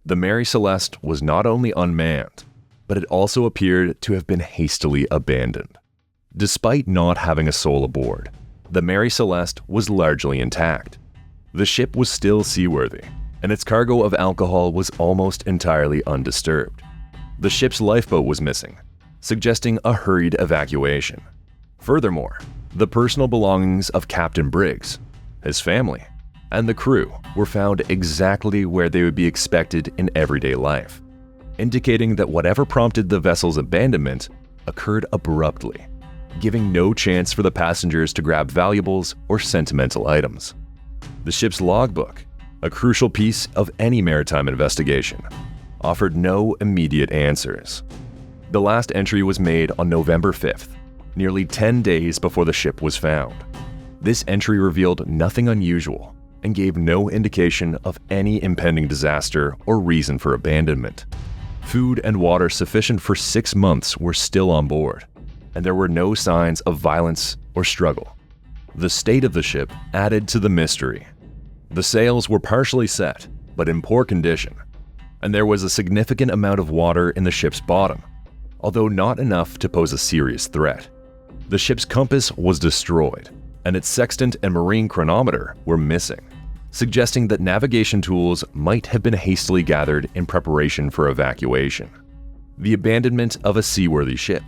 The Mary Celeste was not only unmanned, but it also appeared to have been hastily abandoned. Despite not having a soul aboard, the Mary Celeste was largely intact. The ship was still seaworthy, and its cargo of alcohol was almost entirely undisturbed. The ship's lifeboat was missing, suggesting a hurried evacuation. Furthermore, the personal belongings of Captain Briggs, his family, and the crew were found exactly where they would be expected in everyday life, indicating that whatever prompted the vessel's abandonment occurred abruptly, giving no chance for the passengers to grab valuables or sentimental items. The ship's logbook, a crucial piece of any maritime investigation, offered no immediate answers. The last entry was made on November 5th, nearly 10 days before the ship was found. This entry revealed nothing unusual and gave no indication of any impending disaster or reason for abandonment. Food and water sufficient for 6 months were still on board, and there were no signs of violence or struggle. The state of the ship added to the mystery. The sails were partially set, but in poor condition, and there was a significant amount of water in the ship's bottom, although not enough to pose a serious threat. The ship's compass was destroyed, and its sextant and marine chronometer were missing, suggesting that navigation tools might have been hastily gathered in preparation for evacuation. The abandonment of a seaworthy ship,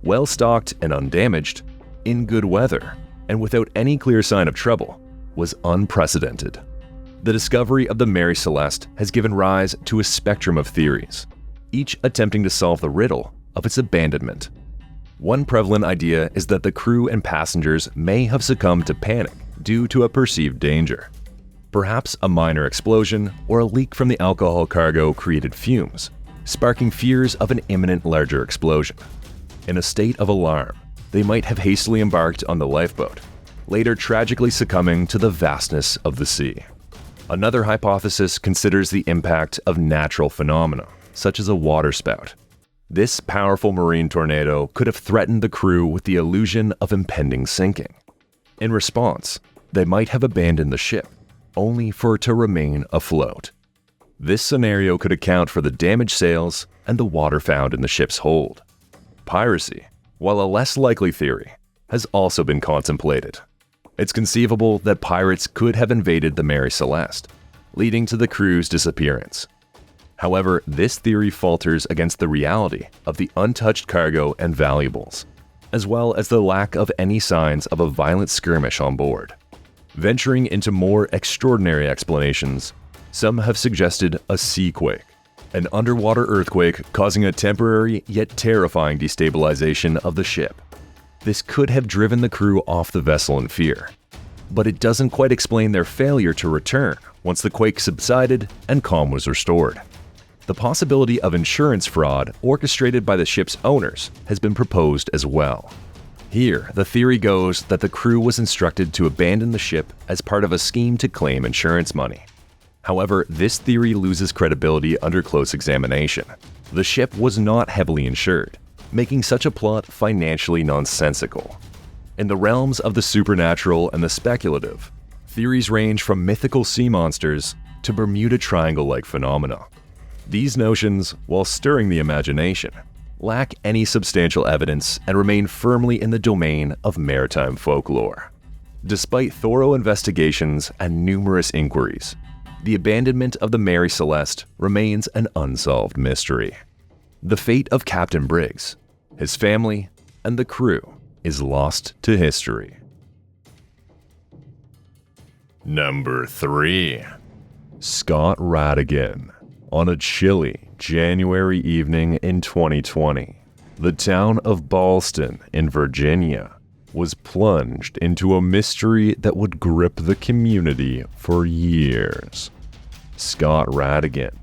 well-stocked and undamaged, in good weather, and without any clear sign of trouble, was unprecedented. The discovery of the Mary Celeste has given rise to a spectrum of theories, each attempting to solve the riddle of its abandonment. One prevalent idea is that the crew and passengers may have succumbed to panic due to a perceived danger. Perhaps a minor explosion or a leak from the alcohol cargo created fumes, sparking fears of an imminent larger explosion. In a state of alarm, they might have hastily embarked on the lifeboat, later tragically succumbing to the vastness of the sea. Another hypothesis considers the impact of natural phenomena, such as a waterspout. This powerful marine tornado could have threatened the crew with the illusion of impending sinking. In response, they might have abandoned the ship, only for it to remain afloat. This scenario could account for the damaged sails and the water found in the ship's hold. Piracy, while a less likely theory, has also been contemplated. It's conceivable that pirates could have invaded the Mary Celeste, leading to the crew's disappearance. However, this theory falters against the reality of the untouched cargo and valuables, as well as the lack of any signs of a violent skirmish on board. Venturing into more extraordinary explanations, some have suggested a seaquake, an underwater earthquake causing a temporary yet terrifying destabilization of the ship. This could have driven the crew off the vessel in fear, but it doesn't quite explain their failure to return once the quake subsided and calm was restored. The possibility of insurance fraud orchestrated by the ship's owners has been proposed as well. Here, the theory goes that the crew was instructed to abandon the ship as part of a scheme to claim insurance money. However, this theory loses credibility under close examination. The ship was not heavily insured, making such a plot financially nonsensical. In the realms of the supernatural and the speculative, theories range from mythical sea monsters to Bermuda Triangle-like phenomena. These notions, while stirring the imagination, lack any substantial evidence and remain firmly in the domain of maritime folklore. Despite thorough investigations and numerous inquiries, the abandonment of the Mary Celeste remains an unsolved mystery. The fate of Captain Briggs, his family, and the crew is lost to history. Number 3. Scott Radigan. On a chilly January evening in 2020, the town of Ballston in Virginia was plunged into a mystery that would grip the community for years. Scott Radigan,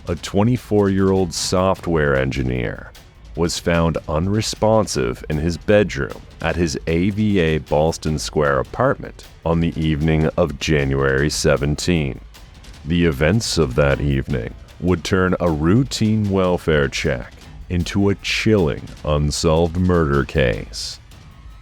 a 24-year-old software engineer, was found unresponsive in his bedroom at his AVA Ballston Square apartment on the evening of January 17. The events of that evening would turn a routine welfare check into a chilling unsolved murder case.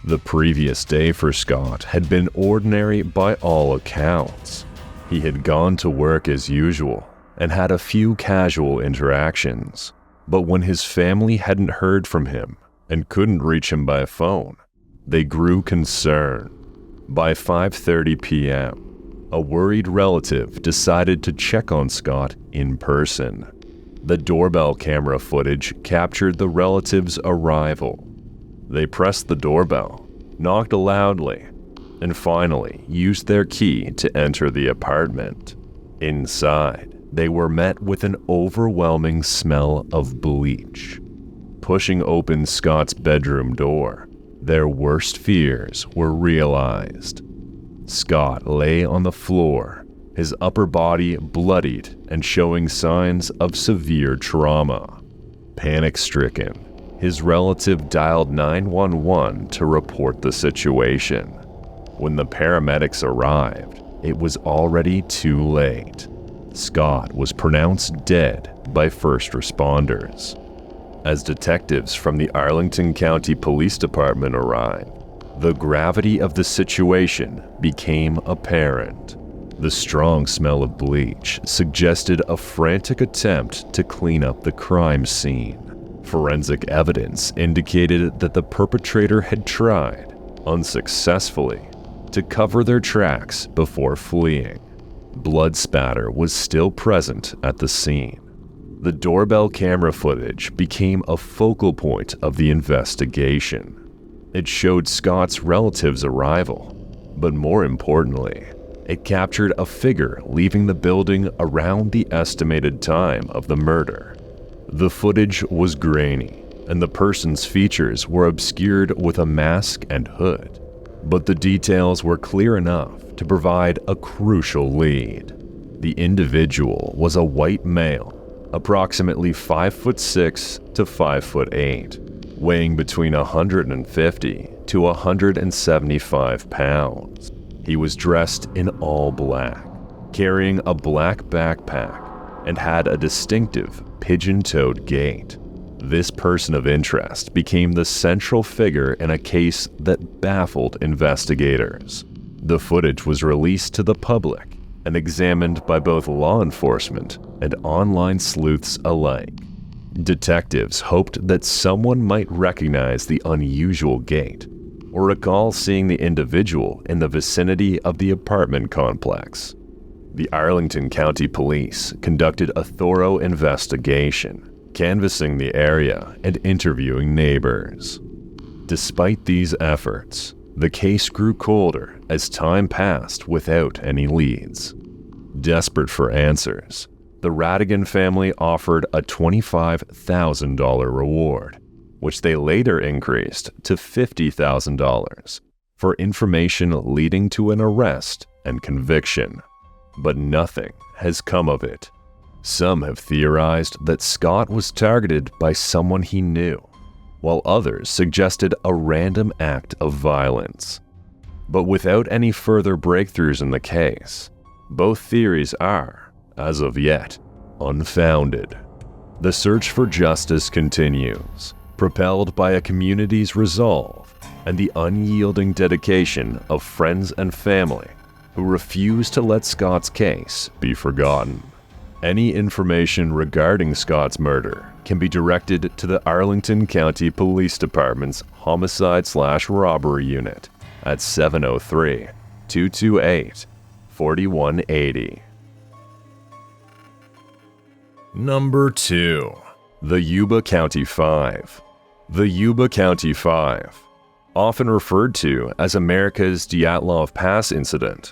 The previous day for Scott had been ordinary by all accounts. He had gone to work as usual and had a few casual interactions, but when his family hadn't heard from him and couldn't reach him by phone, they grew concerned. By 5:30 p.m., a worried relative decided to check on Scott in person. The doorbell camera footage captured the relative's arrival. They pressed the doorbell, knocked loudly, and finally used their key to enter the apartment. Inside, they were met with an overwhelming smell of bleach. Pushing open Scott's bedroom door, their worst fears were realized. Scott lay on the floor, his upper body bloodied and showing signs of severe trauma. Panic-stricken, his relative dialed 911 to report the situation. When the paramedics arrived, it was already too late. Scott was pronounced dead by first responders. As detectives from the Arlington County Police Department arrived, the gravity of the situation became apparent. The strong smell of bleach suggested a frantic attempt to clean up the crime scene. Forensic evidence indicated that the perpetrator had tried, unsuccessfully, to cover their tracks before fleeing. Blood spatter was still present at the scene. The doorbell camera footage became a focal point of the investigation. It showed Scott's relatives' arrival, but more importantly, it captured a figure leaving the building around the estimated time of the murder. The footage was grainy, and the person's features were obscured with a mask and hood, but the details were clear enough to provide a crucial lead. The individual was a white male, approximately 5'6" to 5'8", weighing between 150 to 175 pounds. He was dressed in all black, carrying a black backpack, and had a distinctive pigeon-toed gait. This person of interest became the central figure in a case that baffled investigators. The footage was released to the public and examined by both law enforcement and online sleuths alike. Detectives hoped that someone might recognize the unusual gait or recall seeing the individual in the vicinity of the apartment complex. The Arlington County Police conducted a thorough investigation, canvassing the area and interviewing neighbors. Despite these efforts, the case grew colder as time passed without any leads. Desperate for answers, the Radigan family offered a $25,000 reward, which they later increased to $50,000 for information leading to an arrest and conviction. But nothing has come of it. Some have theorized that Scott was targeted by someone he knew, while others suggested a random act of violence. But without any further breakthroughs in the case, both theories are, as of yet, unfounded. The search for justice continues, propelled by a community's resolve and the unyielding dedication of friends and family who refuse to let Scott's case be forgotten. Any information regarding Scott's murder can be directed to the Arlington County Police Department's Homicide/Robbery Unit at 703-228-4180. Number 2. The Yuba County Five. The Yuba County Five, often referred to as America's Dyatlov Pass incident,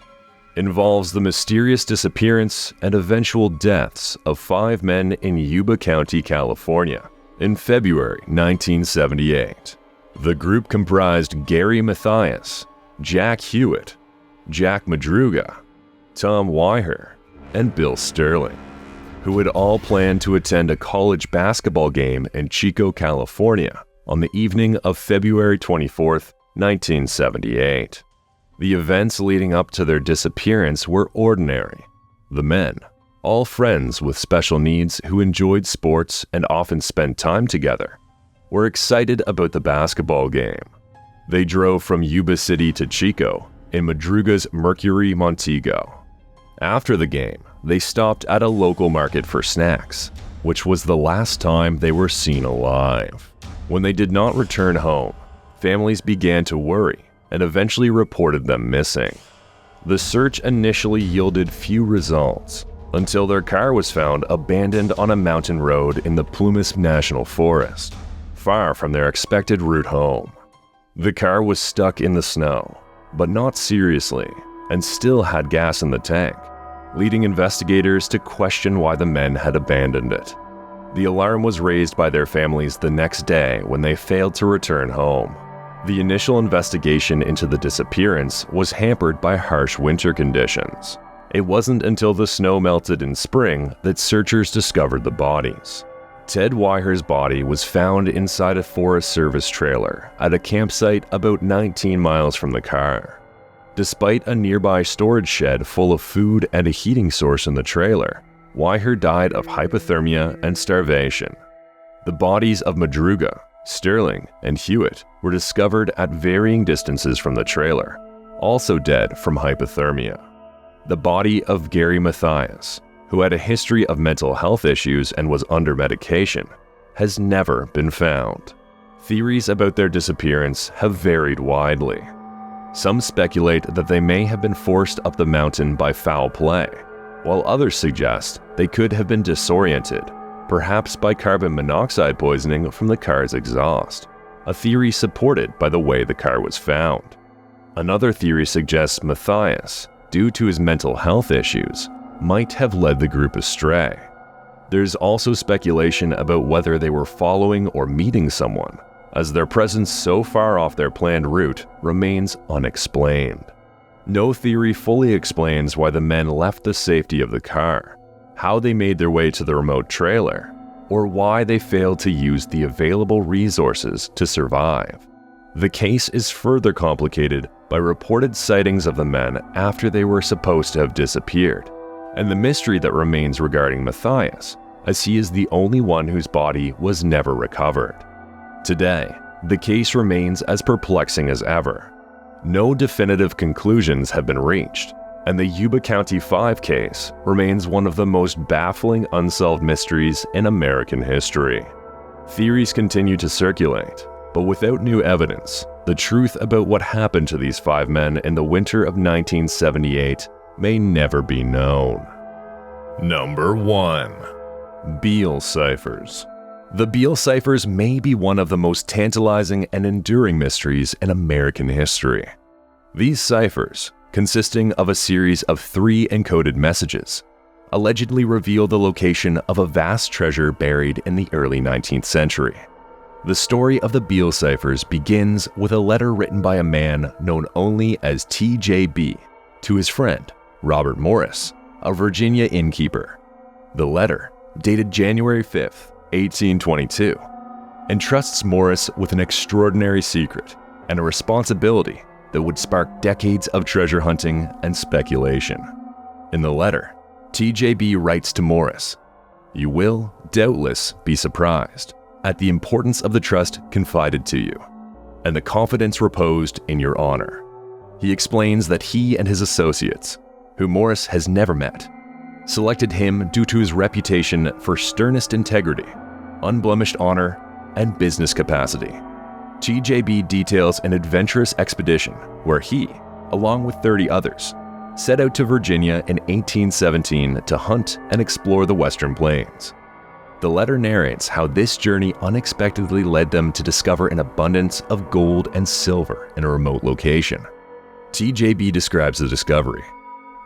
involves the mysterious disappearance and eventual deaths of 5 men in Yuba County, California, in February 1978. The group comprised Gary Mathias, Jack Hewitt, Jack Madruga, Tom Weiher, and Bill Sterling, who had all planned to attend a college basketball game in Chico, California, on the evening of February 24, 1978. The events leading up to their disappearance were ordinary. The men, all friends with special needs who enjoyed sports and often spent time together, were excited about the basketball game. They drove from Yuba City to Chico in Madruga's Mercury Montego. After the game, they stopped at a local market for snacks, which was the last time they were seen alive. When they did not return home, families began to worry and eventually reported them missing. The search initially yielded few results until their car was found abandoned on a mountain road in the Plumas National Forest, far from their expected route home. The car was stuck in the snow, but not seriously, and still had gas in the tank, leading investigators to question why the men had abandoned it. The alarm was raised by their families the next day when they failed to return home. The initial investigation into the disappearance was hampered by harsh winter conditions, It wasn't until the snow melted in spring that searchers discovered the bodies. Ted Weiher's body was found inside a Forest Service trailer at a campsite about 19 miles from the car. Despite a nearby storage shed full of food and a heating source in the trailer, Weiher died of hypothermia and starvation. The bodies of Madruga, Sterling, and Hewitt were discovered at varying distances from the trailer, also dead from hypothermia. The body of Gary Mathias, who had a history of mental health issues and was under medication, has never been found. Theories about their disappearance have varied widely. Some speculate that they may have been forced up the mountain by foul play, while others suggest they could have been disoriented, perhaps by carbon monoxide poisoning from the car's exhaust, a theory supported by the way the car was found. Another theory suggests Mathias, due to his mental health issues, might have led the group astray. There's also speculation about whether they were following or meeting someone, as their presence so far off their planned route remains unexplained. No theory fully explains why the men left the safety of the car, how they made their way to the remote trailer, or why they failed to use the available resources to survive. The case is further complicated by reported sightings of the men after they were supposed to have disappeared, and the mystery that remains regarding Mathias, as he is the only one whose body was never recovered. Today, the case remains as perplexing as ever. No definitive conclusions have been reached, and the Yuba County 5 case remains one of the most baffling unsolved mysteries in American history. Theories continue to circulate, but without new evidence, the truth about what happened to these 5 men in the winter of 1978 may never be known. Number 1. Beale Ciphers. The Beale ciphers may be one of the most tantalizing and enduring mysteries in American history. These ciphers, consisting of a series of 3 encoded messages, allegedly reveal the location of a vast treasure buried in the early 19th century. The story of the Beale ciphers begins with a letter written by a man known only as TJB to his friend, Robert Morris, a Virginia innkeeper. The letter, dated January 5th, 1822, entrusts Morris with an extraordinary secret and a responsibility that would spark decades of treasure hunting and speculation. In the letter, TJB writes to Morris, "You will, doubtless, be surprised at the importance of the trust confided to you, and the confidence reposed in your honor." He explains that he and his associates, who Morris has never met, selected him due to his reputation for sternest integrity, unblemished honor, and business capacity. TJB details an adventurous expedition where he, along with 30 others, set out to Virginia in 1817 to hunt and explore the Western Plains. The letter narrates how this journey unexpectedly led them to discover an abundance of gold and silver in a remote location. TJB describes the discovery.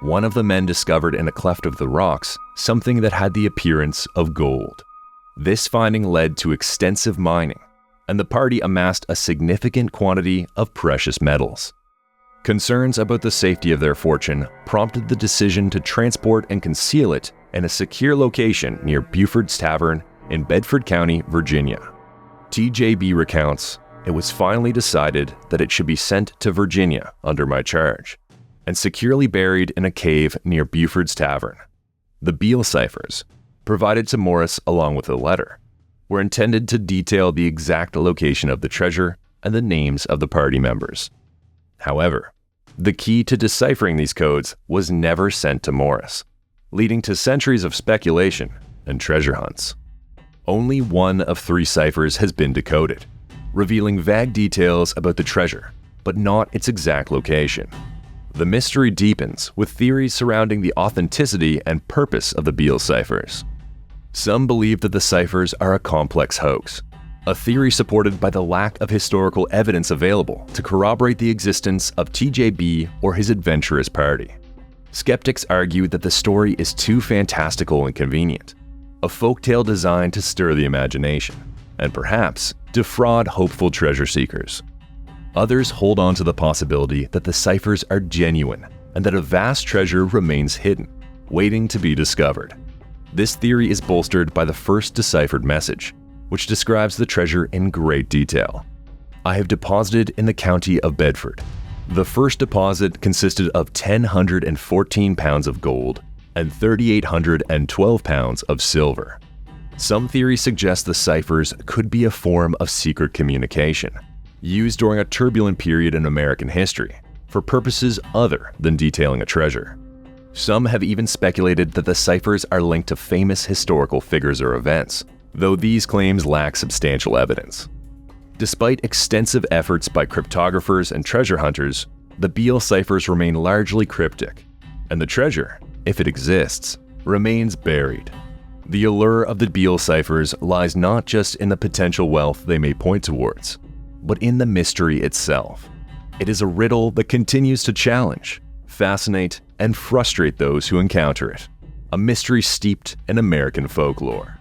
One of the men discovered in a cleft of the rocks something that had the appearance of gold. This finding led to extensive mining, and the party amassed a significant quantity of precious metals. Concerns about the safety of their fortune prompted the decision to transport and conceal it in a secure location near Buford's Tavern in Bedford County, Virginia. TJB recounts, "It was finally decided that it should be sent to Virginia under my charge, and securely buried in a cave near Buford's Tavern." The Beale ciphers, provided to Morris along with the letter, were intended to detail the exact location of the treasure and the names of the party members. However, the key to deciphering these codes was never sent to Morris, leading to centuries of speculation and treasure hunts. Only one of 3 ciphers has been decoded, revealing vague details about the treasure, but not its exact location. The mystery deepens with theories surrounding the authenticity and purpose of the Beale ciphers. Some believe that the ciphers are a complex hoax, a theory supported by the lack of historical evidence available to corroborate the existence of TJB or his adventurous party. Skeptics argue that the story is too fantastical and convenient, a folktale designed to stir the imagination, and perhaps defraud hopeful treasure seekers. Others hold on to the possibility that the ciphers are genuine and that a vast treasure remains hidden, waiting to be discovered. This theory is bolstered by the first deciphered message, which describes the treasure in great detail. I have deposited in the county of Bedford. The first deposit consisted of 1,014 pounds of gold and 3,812 pounds of silver. Some theories suggest the ciphers could be a form of secret communication, used during a turbulent period in American history, for purposes other than detailing a treasure. Some have even speculated that the ciphers are linked to famous historical figures or events, though these claims lack substantial evidence. Despite extensive efforts by cryptographers and treasure hunters, the Beale ciphers remain largely cryptic, and the treasure, if it exists, remains buried. The allure of the Beale ciphers lies not just in the potential wealth they may point towards, but in the mystery itself. It is a riddle that continues to challenge, fascinate, and frustrate those who encounter it, a mystery steeped in American folklore.